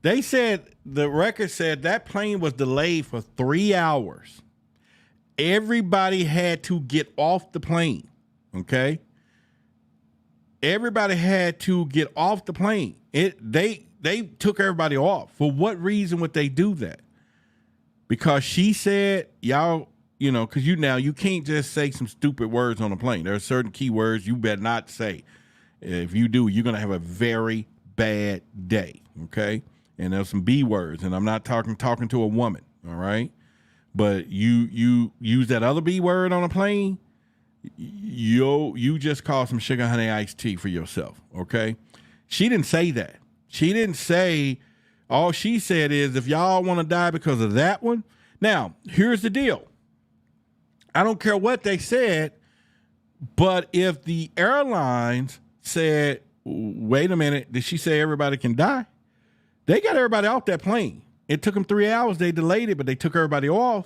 they said, the record said that plane was delayed for 3 hours. Everybody had to get off the plane. Okay. Everybody had to get off the plane. They took everybody off. For what reason would they do that? Because she said, y'all, you know, because you can't just say some stupid words on a plane. There are certain key words you better not say. If you do, you're going to have a very bad day, okay? And there's some B words, and I'm not talking to a woman, all right? But you use that other B word on a plane, you just call some sugar honey iced tea for yourself, okay? She didn't say that. She didn't say, all she said is, if y'all want to die because of that one. Now, here's the deal. I don't care what they said, but if the airlines said, wait a minute, did she say everybody can die? They got everybody off that plane. It took them 3 hours. They delayed it, but they took everybody off.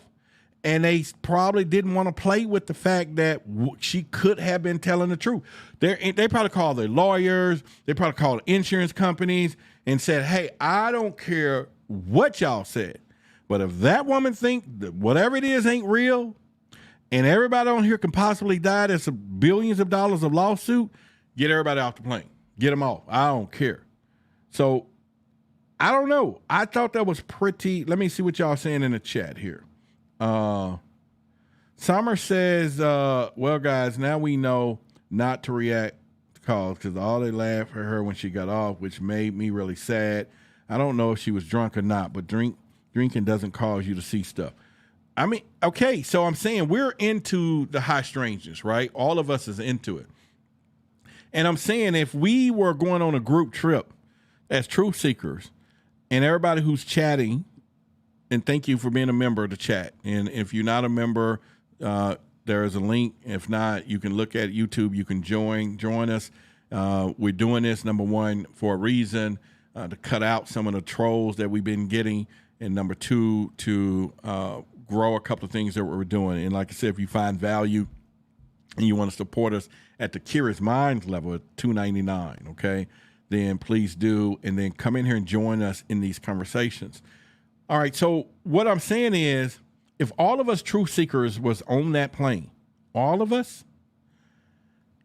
And they probably didn't want to play with the fact that she could have been telling the truth. They probably called their lawyers. They probably called insurance companies and said, hey, I don't care what y'all said, but if that woman think that whatever it is ain't real and everybody on here can possibly die, there's billions of dollars of lawsuit, get everybody off the plane. Get them off. I don't care. So, I don't know. I thought that was pretty. Let me see what y'all saying in the chat here. Summer says, well, guys, now we know not to react to calls because all they laughed at her when she got off, which made me really sad. I don't know if she was drunk or not, but drinking doesn't cause you to see stuff. I mean, okay, so I'm saying we're into the high strangeness, right? All of us is into it. And I'm saying if we were going on a group trip as truth seekers and everybody who's chatting, and thank you for being a member of the chat. And if you're not a member, there is a link. If not, you can look at YouTube. You can join us. We're doing this, number one, for a reason, to cut out some of the trolls that we've been getting. And number two, to grow a couple of things that we're doing. And like I said, if you find value and you want to support us at the Curious Minds level at $2.99, okay, then please do. And then come in here and join us in these conversations. All right, so what I'm saying is, if all of us truth seekers was on that plane, all of us,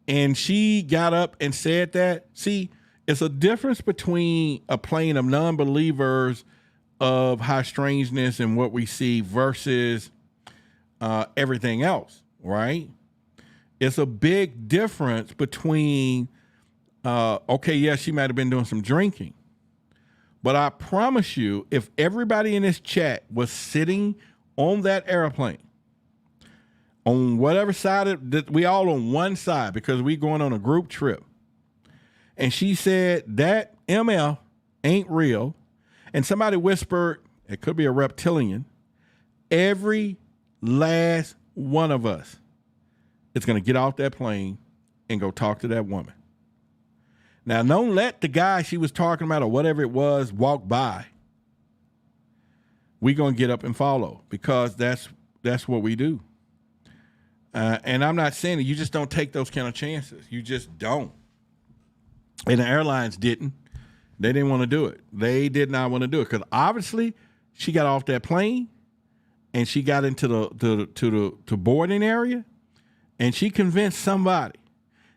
and she got up and said that, see, it's a difference between a plane of non-believers of high strangeness and what we see versus everything else, right? It's a big difference between, okay, yeah, she might have been doing some drinking, but I promise you, if everybody in this chat was sitting on that airplane, on whatever side, we all on one side because we going on a group trip, and she said that MF ain't real, and somebody whispered, it could be a reptilian, every last one of us is going to get off that plane and go talk to that woman. Now, don't let the guy she was talking about or whatever it was walk by. We're going to get up and follow because that's what we do. And I'm not saying that you just don't take those kind of chances. You just don't. And the airlines didn't. They didn't want to do it. They did not want to do it because obviously she got off that plane and she got into the boarding area and she convinced somebody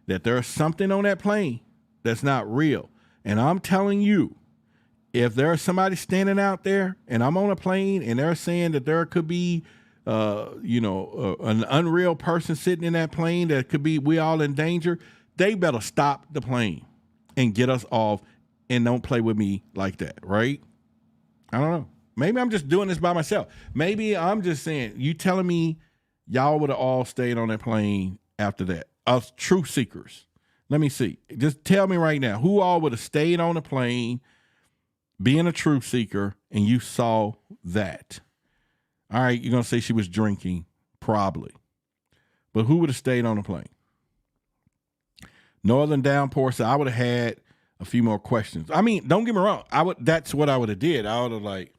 that there's something on that plane that's not real. And I'm telling you, if there's somebody standing out there and I'm on a plane and they're saying that there could be, an unreal person sitting in that plane that could be, we all in danger, they better stop the plane and get us off and don't play with me like that, right? I don't know. Maybe I'm just doing this by myself. Maybe I'm just saying, you telling me y'all would have all stayed on that plane after that? Us truth seekers. Let me see. Just tell me right now, who all would have stayed on the plane being a truth seeker and you saw that? All right, you're going to say she was drinking, probably. But who would have stayed on the plane? Northern downpour, so I would have had a few more questions. I mean, don't get me wrong. That's what I would have did. I would have, like,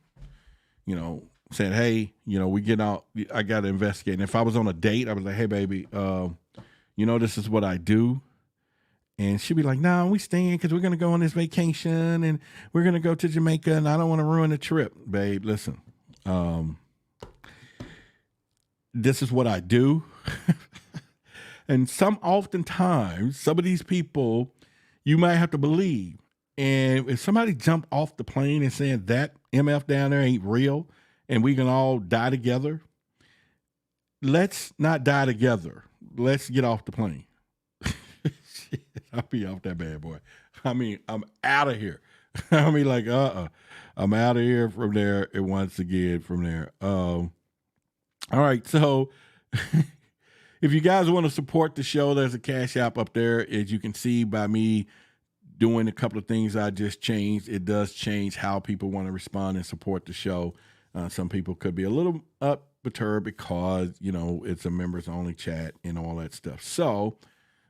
you know, said, hey, you know, we get out. I got to investigate. And if I was on a date, I was like, hey, baby, you know, this is what I do. And she'd be like, no, we staying because we're going to go on this vacation and we're going to go to Jamaica and I don't want to ruin the trip. Babe, listen, this is what I do. And oftentimes, some of these people, you might have to believe. And if somebody jumped off the plane and saying that MF down there ain't real and we can all die together, let's not die together. Let's get off the plane. Shit, I'll be off that bad boy. I mean, I'm out of here. I mean, like, I'm out of here from there and once again from there. All right, so if you guys want to support the show, there's a Cash App up there. As you can see by me doing a couple of things I just changed, it does change how people want to respond and support the show. Some people could be a little perturbed because, you know, it's a members-only chat and all that stuff. So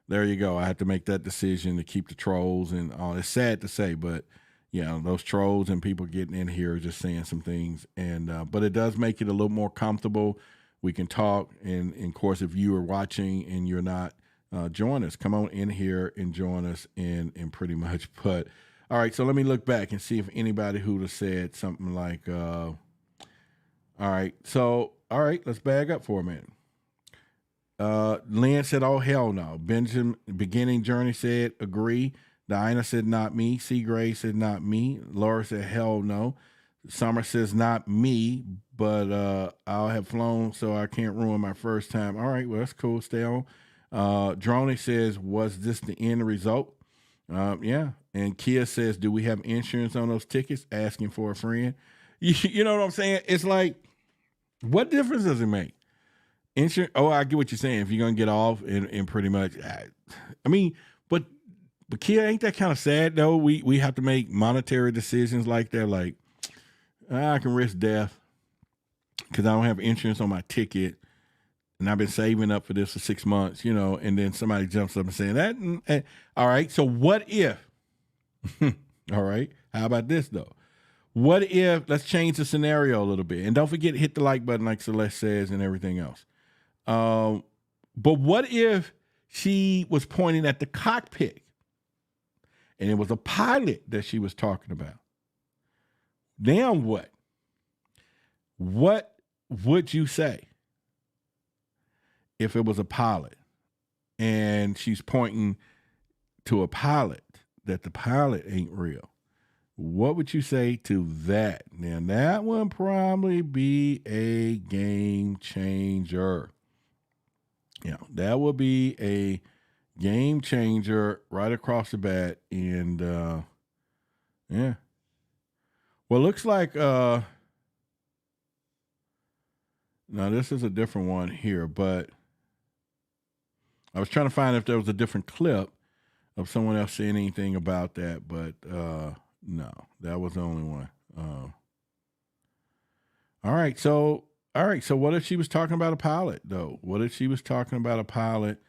there you go. I had to make that decision to keep the trolls and all. It's sad to say, but, you know, those trolls and people getting in here just saying some things. And but it does make it a little more comfortable. We can talk, and of course, if you are watching and you're not, join us. Come on in here and join us and pretty much put. All right, so let me look back and see if anybody who'd have said something like, all right, let's bag up for a minute. Lynn said, oh, hell no. Benjamin, Beginning Journey said, agree. Diana said, not me. C. Gray said, not me. Laura said, hell no. Summer says, not me, but I'll have flown, so I can't ruin my first time. All right, well, that's cool. Stay on. Droney says, was this the end result? Yeah. And Kia says, do we have insurance on those tickets? Asking for a friend. You know what I'm saying? It's like, what difference does it make? Insurance. Oh, I get what you're saying. If you're going to get off and pretty much, I mean, but Kia, ain't that kind of sad though? We have to make monetary decisions like that. Like, I can risk death because I don't have insurance on my ticket, and I've been saving up for this for 6 months, you know, and then somebody jumps up and saying that. And all right, so what if, all right, how about this though? What if, let's change the scenario a little bit. And don't forget, hit the like button like Celeste says and everything else. But what if she was pointing at the cockpit and it was a pilot that she was talking about? Now what? What would you say if it was a pilot and she's pointing to a pilot that the pilot ain't real? What would you say to that? Now, that would probably be a game changer. Yeah, that would be a game changer right across the bat. And, yeah. Well, looks like, now this is a different one here, but I was trying to find if there was a different clip of someone else saying anything about that, but no, that was the only one. All right, so what if she was talking about a pilot, though? What if she was talking about a pilot?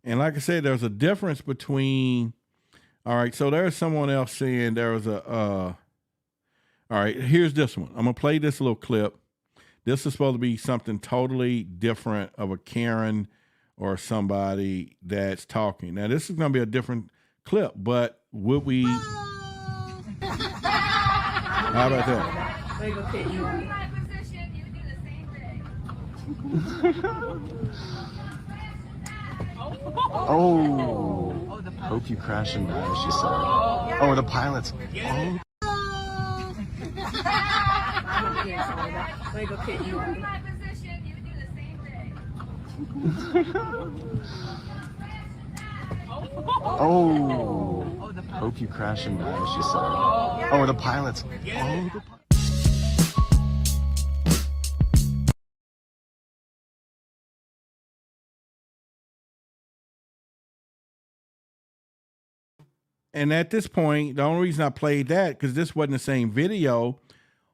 And like I said, there's a difference between, all right, so there's someone else saying there was a, all right, here's this one. I'm going to play this little clip. This is supposed to be something totally different of a Karen or somebody that's talking. Now, this is going to be a different clip, but would we... How about that?
Oh, hope you crash and die, she said. Oh, the pilots. Oh. Oh, hope you crash and die, she said. Oh, the pilots. Oh, the
And at this point, the only reason I played that, because this wasn't the same video,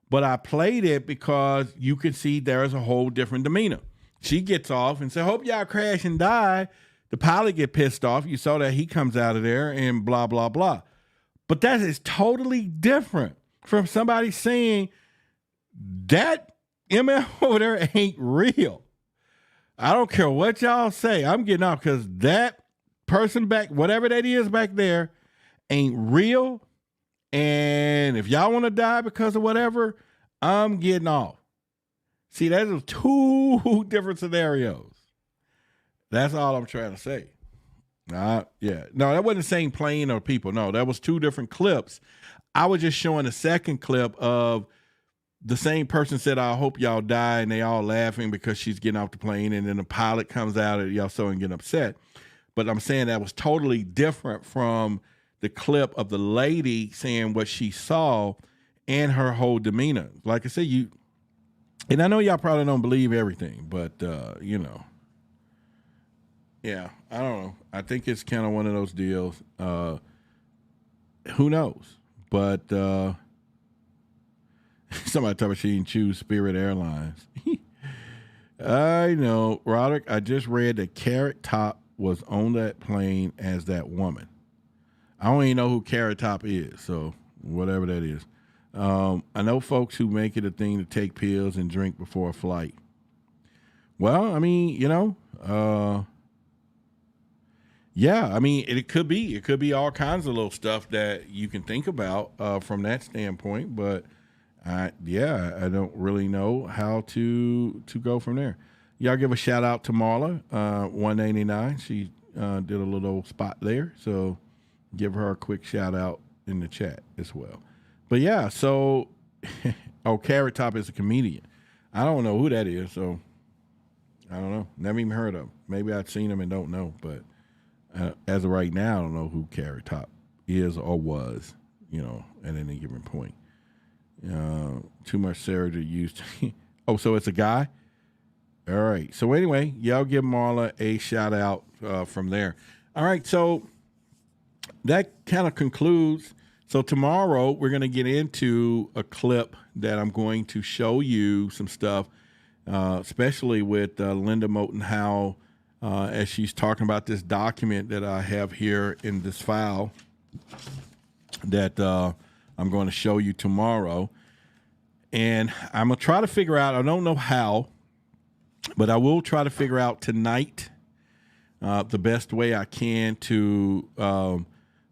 But I played it because you can see there is a whole different demeanor. She gets off and says, hope y'all crash and die. The pilot get pissed off. You saw that he comes out of there and blah, blah, blah. But that is totally different from somebody saying that MF over there ain't real. I don't care what y'all say. I'm getting off because that person back, whatever that is back there, ain't real. And if y'all want to die because of whatever, I'm getting off. See, those are two different scenarios. That's all I'm trying to say. Yeah. No, that wasn't the same plane or people. No, that was two different clips. I was just showing a second clip of the same person said, I hope y'all die, and they all laughing because she's getting off the plane, and then the pilot comes out and y'all saw him getting upset. But I'm saying that was totally different from the clip of the lady saying what she saw and her whole demeanor. Like I said, and I know y'all probably don't believe everything, but yeah, I don't know. I think it's kind of one of those deals. Who knows? But somebody told me she didn't choose Spirit Airlines. I know. Roderick, I just read that Carrot Top was on that plane as that woman. I don't even know who Carrot Top is, so whatever that is. I know folks who make it a thing to take pills and drink before a flight. Well, I mean, yeah, I mean, it could be all kinds of little stuff that you can think about from that standpoint, but I don't really know how to go from there. Y'all give a shout out to Marla, 189. She did a little spot there, so give her a quick shout out in the chat as well. But yeah, so Carrot Top is a comedian. I don't know who that is, so I don't know. Never even heard of him. Maybe I've seen him and don't know, but as of right now, I don't know who Carrot Top is or was, at any given point. Too much surgery used. Oh, so it's a guy? All right. So anyway, y'all give Marla a shout out from there. All right. So that kind of concludes. So tomorrow we're going to get into a clip that I'm going to show you some stuff, especially with Linda Moten Howell, as she's talking about this document that I have here in this file that I'm going to show you tomorrow. And I'm going to try to figure out, I don't know how, but I will try to figure out tonight the best way I can to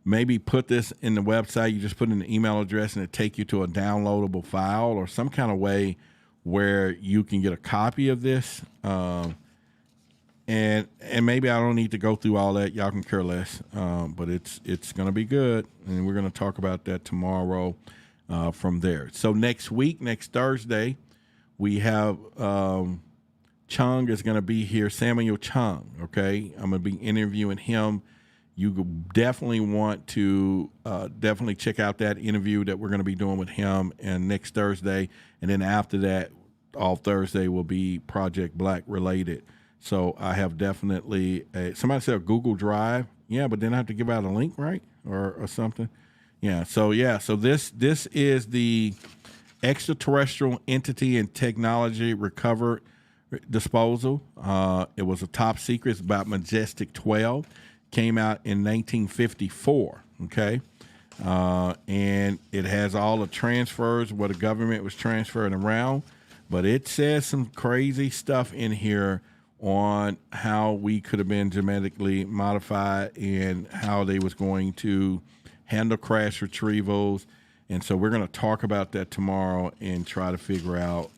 maybe put this in the website. You just put in an email address and it take you to a downloadable file or some kind of way where you can get a copy of this. And maybe I don't need to go through all that. Y'all can care less. But it's going to be good. And we're going to talk about that tomorrow from there. So next week, next Thursday, we have Chung is going to be here, Samuel Chung, okay? I'm going to be interviewing him. You definitely want to definitely check out that interview that we're going to be doing with him and next Thursday. And then after that, all Thursday will be Project Black related. So I have definitely somebody said a Google Drive. Yeah, but then I have to give out a link, right? Or something. Yeah. So this is the extraterrestrial entity and technology recovered disposal. It was a top secret. It's about Majestic 12. Came out in 1954. Okay. And it has all the transfers where the government was transferring around, but it says some crazy stuff in here on how we could have been genetically modified and how they was going to handle crash retrievals. And so we're going to talk about that tomorrow and try to figure out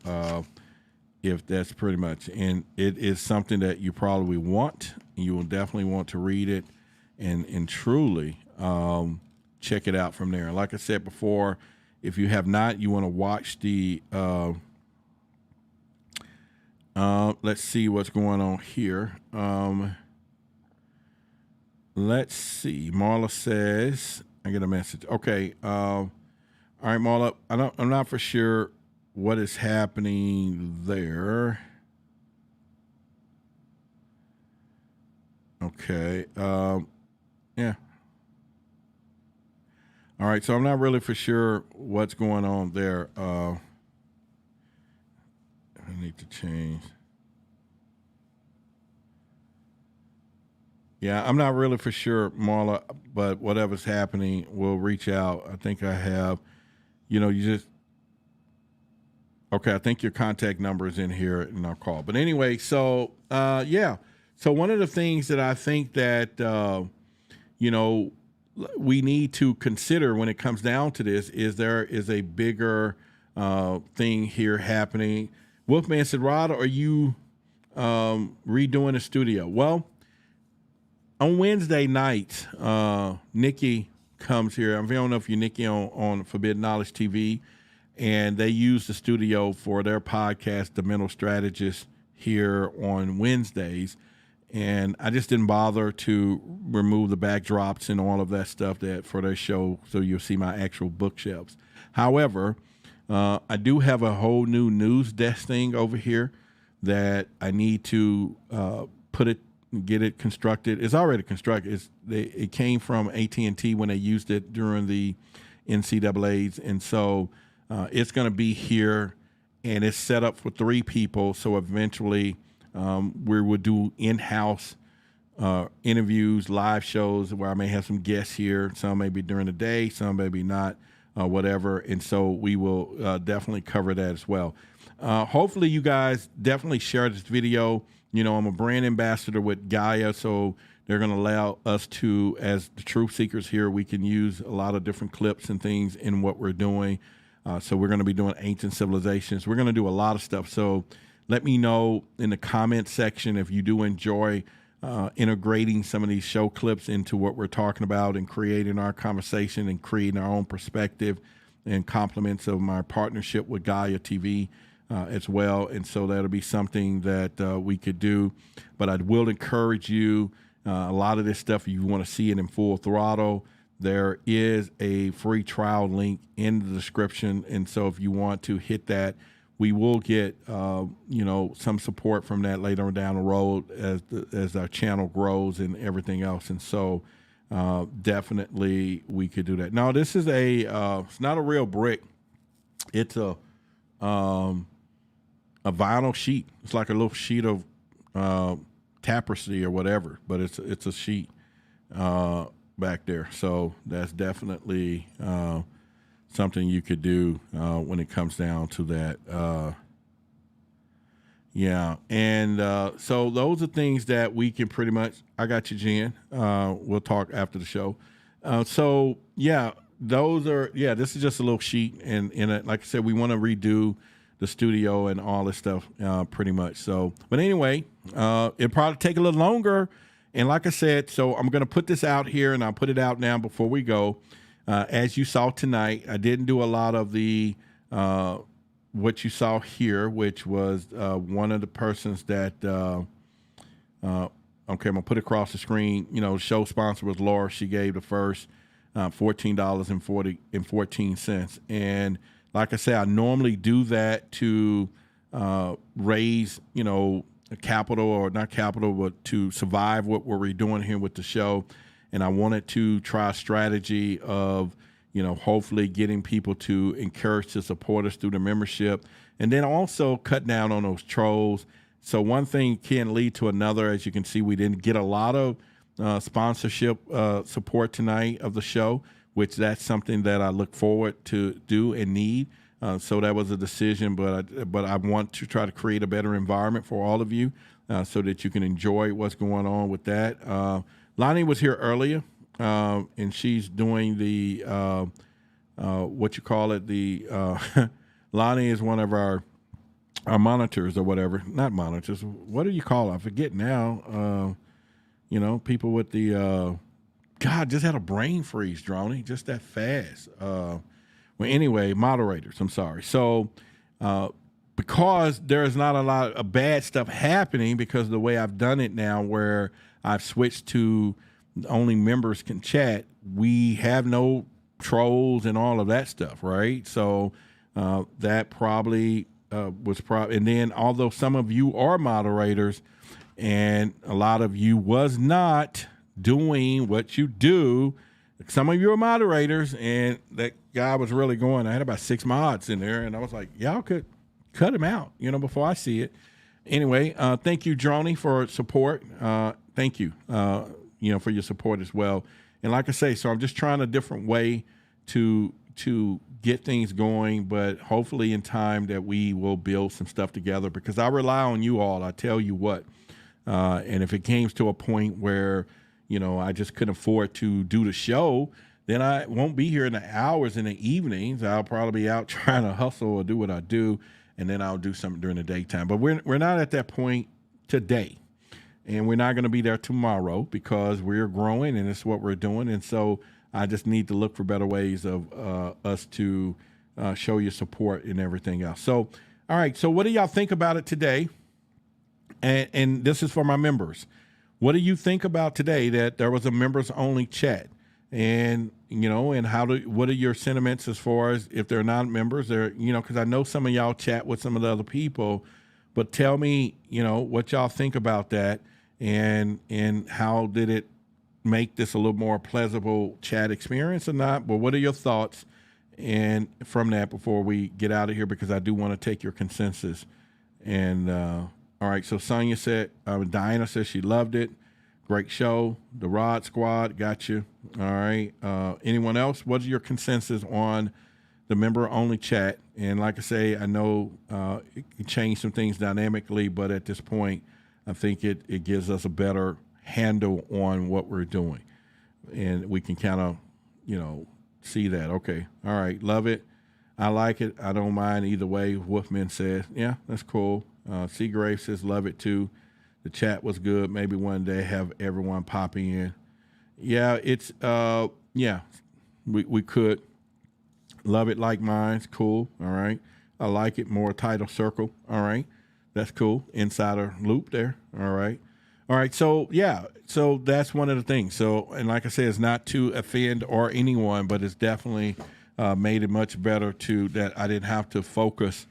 if that's pretty much. And it is something that you probably want. You will definitely want to read it and truly check it out from there. Like I said before, if you have not, you want to watch the let's see what's going on here. Let's see. Marla says, I get a message. Okay. All right, Marla, I'm not for sure what is happening there. Okay. Yeah. All right. So I'm not really for sure what's going on there. need to change. Yeah, I'm not really for sure, Marla, but whatever's happening, we'll reach out. I think I have, you just, okay, I think your contact number is in here and I'll call. But anyway, so, yeah. So one of the things that I think that, we need to consider when it comes down to this is there is a bigger thing here happening. Wolfman said, Rod, are you redoing the studio? Well, on Wednesday nights, Nikki comes here. I don't know if you're Nikki on Forbidden Knowledge TV, and they use the studio for their podcast, The Mental Strategist, here on Wednesdays. And I just didn't bother to remove the backdrops and all of that stuff for their show, so you'll see my actual bookshelves. However, I do have a whole new news desk thing over here that I need to get it constructed. It's already constructed. It came from AT&T when they used it during the NCAAs, and so it's going to be here, and it's set up for 3 people. So eventually, we will do in-house interviews, live shows where I may have some guests here. Some may be during the day, some maybe not, whatever. And so we will definitely cover that as well. Hopefully, you guys definitely share this video. I'm a brand ambassador with GAIA, so they're going to allow us to, as the truth seekers here, we can use a lot of different clips and things in what we're doing. So we're going to be doing ancient civilizations. We're going to do a lot of stuff. So let me know in the comment section if you do enjoy integrating some of these show clips into what we're talking about and creating our conversation and creating our own perspective and compliments of my partnership with GAIA TV. As well, and so that'll be something that we could do. But I will encourage you, a lot of this stuff, if you want to see it in full throttle, there is a free trial link in the description, and so if you want to hit that, we will get some support from that later on down the road as our channel grows and everything else. And so definitely we could do that. Now this is it's not a real brick. It's a vinyl sheet. It's like a little sheet of tapestry or whatever, but it's a sheet back there. So that's definitely something you could do when it comes down to that. Yeah, and so those are things that we can pretty much. I got you, Jen. We'll talk after the show. So yeah, this is just a little sheet, and like I said, we want to redo the studio and all this stuff pretty much. So, but anyway, it'll probably take a little longer. And like I said, so I'm going to put this out here, and I'll put it out now before we go. As you saw tonight, I didn't do a lot of the what you saw here, which was one of the persons that okay, I'm gonna put it across the screen. The show sponsor was Laura. She gave the first $14.14, and like I say, I normally do that to raise, capital, or not capital, but to survive what we're doing here with the show. And I wanted to try a strategy of, hopefully getting people to encourage to support us through the membership, and then also cut down on those trolls. So one thing can lead to another. As you can see, we didn't get a lot of sponsorship support tonight of the show, which that's something that I look forward to do and need. So that was a decision, but I want to try to create a better environment for all of you so that you can enjoy what's going on with that. Lonnie was here earlier, and she's doing the, Lonnie is one of our monitors or whatever. Not monitors. What do you call it? I forget now. People with the, God, just had a brain freeze, Droney, just that fast. Well, anyway, moderators, I'm sorry. So because there is not a lot of bad stuff happening because of the way I've done it now, where I've switched to only members can chat, we have no trolls and all of that stuff, right? So that probably was probably, and then although some of you are moderators and a lot of you was not doing what you do, some of you are moderators, and that guy was really going. I had about 6 mods in there, and I was like, y'all could cut him out, before I see it. Anyway, thank you, Droney, for support. Thank you, for your support as well. And like I say, so I'm just trying a different way to get things going, but hopefully in time that we will build some stuff together, because I rely on you all. I tell you what, and if it came to a point where, I just couldn't afford to do the show, then I won't be here in the hours in the evenings. I'll probably be out trying to hustle or do what I do, and then I'll do something during the daytime. But we're not at that point today, and we're not going to be there tomorrow, because we're growing and it's what we're doing. And so I just need to look for better ways of us to show you support and everything else. So, all right. So what do y'all think about it today? And this is for my members. What do you think about today that there was a members only chat? And, and what are your sentiments as far as if they're not members? They're, because I know some of y'all chat with some of the other people, but tell me, what y'all think about that, and how did it make this a little more pleasurable chat experience or not? But what are your thoughts and from that before we get out of here, because I do want to take your consensus. And all right, so Sonia said, Diana says she loved it. Great show. The Rod Squad got you. All right. Anyone else? What's your consensus on the member only chat? And like I say, I know it can change some things dynamically, but at this point, I think it gives us a better handle on what we're doing, and we can kind of, see that. Okay. All right. Love it. I like it. I don't mind either way. Wolfman says, yeah, that's cool. Seagrave says, love it too. The chat was good. Maybe one day have everyone popping in. Yeah, it's, we could. Love it like mine's cool. All right. I like it more title circle. All right. That's cool. Insider loop there. All right. All right. So, yeah. So that's one of the things. So, and like I said, it's not to offend or anyone, but it's definitely made it much better that I didn't have to focus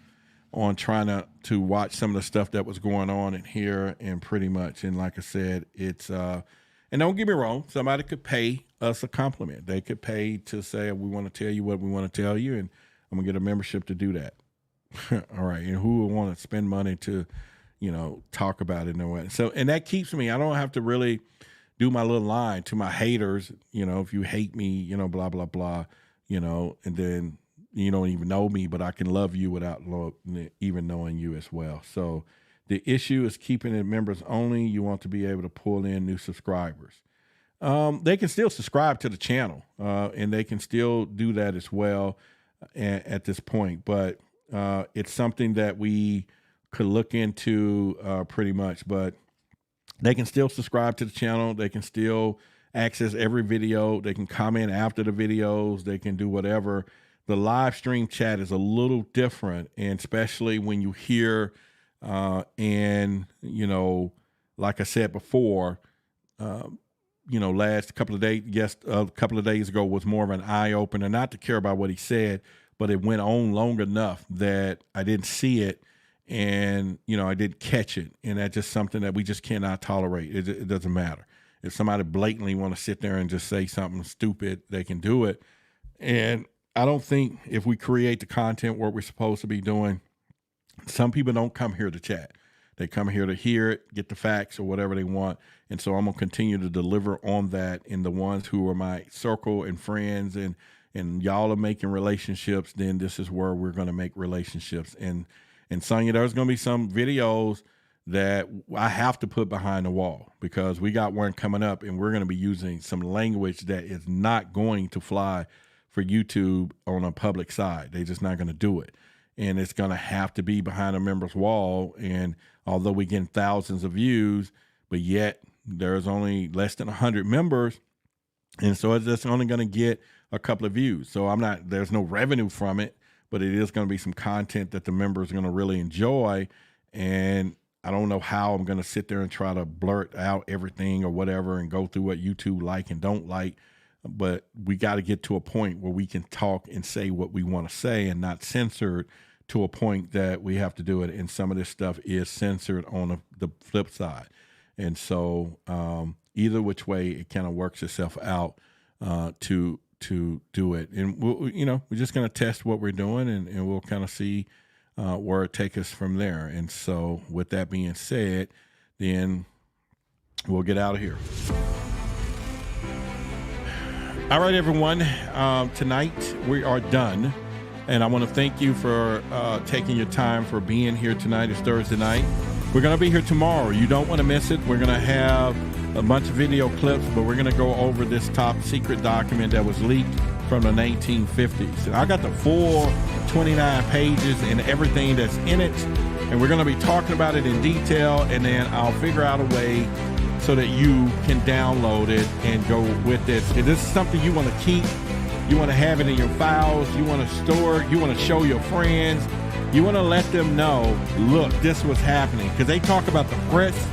on trying to watch some of the stuff that was going on in here, and pretty much. And like I said, it's, and don't get me wrong, somebody could pay us a compliment. They could pay to say, we want to tell you what we want to tell you, and I'm gonna get a membership to do that. All right. And who would want to spend money to, talk about it in a way? So, and that keeps me, I don't have to really do my little line to my haters, if you hate me, blah, blah, blah, and then you don't even know me, but I can love you without even knowing you as well. So the issue is keeping it members only. You want to be able to pull in new subscribers. They can still subscribe to the channel, and they can still do that as well at this point. But it's something that we could look into pretty much. But they can still subscribe to the channel. They can still access every video. They can comment after the videos. They can do whatever. The live stream chat is a little different, and especially when you hear, and, like I said before, last couple of days, a couple of days ago was more of an eye opener, not to care about what he said, but it went on long enough that I didn't see it, and, I didn't catch it. And that's just something that we just cannot tolerate. It doesn't matter. If somebody blatantly want to sit there and just say something stupid, they can do it. And I don't think if we create the content what we're supposed to be doing, some people don't come here to chat. They come here to hear it, get the facts or whatever they want. And so I'm going to continue to deliver on that. And the ones who are my circle and friends and y'all are making relationships, then this is where we're going to make relationships. And Sonya, there's going to be some videos that I have to put behind the wall, because we got one coming up and we're going to be using some language that is not going to fly for YouTube on a public side. They're just not going to do it. And it's going to have to be behind a member's wall. And although we get thousands of views, but yet there's only less than 100 members. And so it's just only going to get a couple of views. So there's no revenue from it, but it is going to be some content that the members are going to really enjoy. And I don't know how I'm going to sit there and try to blurt out everything or whatever and go through what YouTube like and don't like. But we got to get to a point where we can talk and say what we want to say and not censored to a point that we have to do it. And some of this stuff is censored on the flip side. And so either which way, it kind of works itself out to do it. And we're just going to test what we're doing, and we'll kind of see where it take us from there. And so with that being said, then we'll get out of here. All right, everyone. Tonight we are done. And I want to thank you for taking your time for being here tonight. It's Thursday night. We're going to be here tomorrow. You don't want to miss it. We're going to have a bunch of video clips, but we're going to go over this top secret document that was leaked from the 1950s. And I got the full 29 pages and everything that's in it. And we're going to be talking about it in detail. And then I'll figure out a way so that you can download it and go with it. If this is something you want to keep, you want to have it in your files, you want to store it, you want to show your friends, you want to let them know, look, this was happening. Because they talk about the press,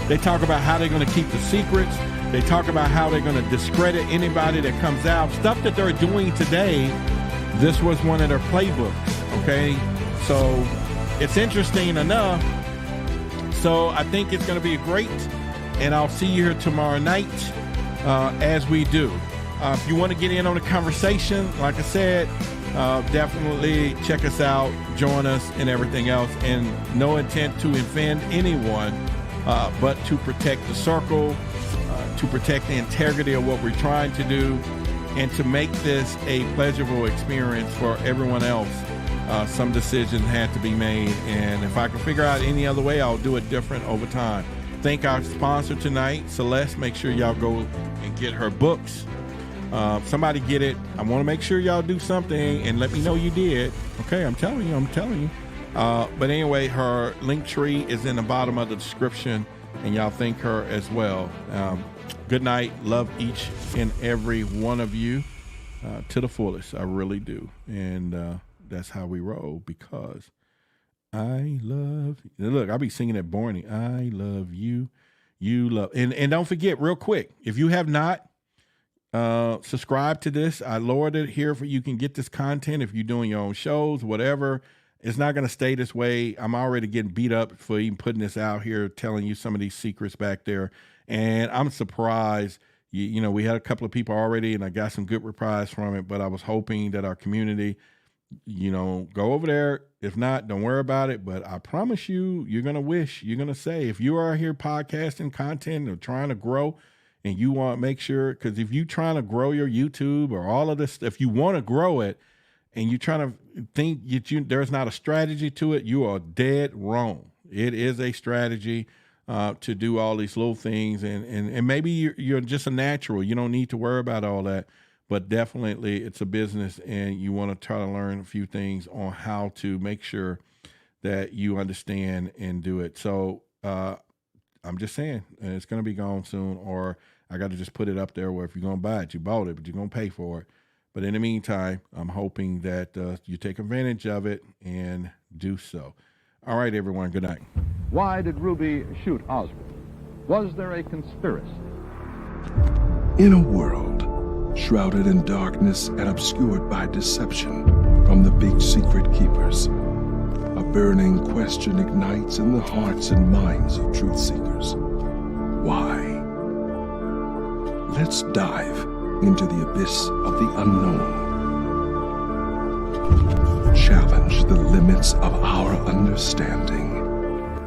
they talk about how they're going to keep the secrets, they talk about how they're going to discredit anybody that comes out. Stuff that they're doing today, this was one of their playbooks, okay? So it's interesting enough. So I think it's going to be great, and I'll see you here tomorrow night as we do. If you want to get in on the conversation, like I said, definitely check us out, join us, and everything else. And no intent to offend anyone, but to protect the circle, to protect the integrity of what we're trying to do, and to make this a pleasurable experience for everyone else. Some decisions had to be made, and if I can figure out any other way, I'll do it different over time. Thank our sponsor tonight, Celeste. Make sure y'all go and get her books. Somebody get it. I want to make sure y'all do something and let me know you did. Okay, I'm telling you. But anyway, her link tree is in the bottom of the description, and y'all thank her as well. Good night. Love each and every one of you to the fullest. I really do. And that's how we roll, because I love you. Look, I'll be singing at Borny. I love you. You love. And don't forget, real quick, if you have not, subscribe to this. I lowered it here for you can get this content if you're doing your own shows, whatever. It's not going to stay this way. I'm already getting beat up for even putting this out here, telling you some of these secrets back there. And I'm surprised. You know, we had a couple of people already, and I got some good replies from it, but I was hoping that our community, you know, go over there. If not, don't worry about it. But I promise you, you're going to say, if you are here podcasting content or trying to grow, and you want to make sure, because if you're trying to grow your YouTube or all of this, if you want to grow it and you're trying to think there's not a strategy to it, you are dead wrong. It is a strategy to do all these little things. And maybe you're just a natural. You don't need to worry about all that. But definitely it's a business, and you want to try to learn a few things on how to make sure that you understand and do it. So I'm just saying, it's going to be gone soon, or I got to just put it up there where if you're going to buy it, you bought it, but you're going to pay for it. But in the meantime, I'm hoping that you take advantage of it and do so. All right, everyone, good night.
Why did Ruby shoot Oswald? Was there a conspiracy?
In a world shrouded in darkness and obscured by deception from the big secret keepers, a burning question ignites in the hearts and minds of truth seekers. Why? Let's dive into the abyss of the unknown. Challenge the limits of our understanding.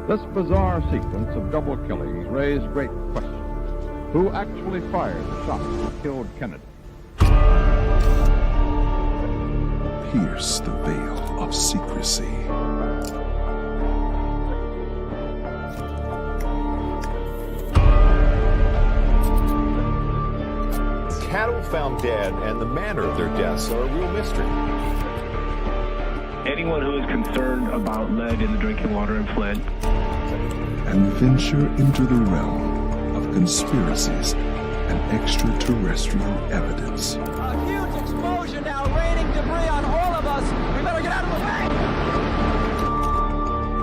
This bizarre sequence of double killings raised great questions. Who actually fired the shot that killed Kennedy?
Pierce the veil of secrecy.
Cattle found dead and the manner of their deaths are a real mystery.
Anyone who is concerned about lead in the drinking water in Flint.
And venture into the realm of conspiracies and extraterrestrial evidence.
A huge explosion now, raining debris on all of us. We better get out of the way!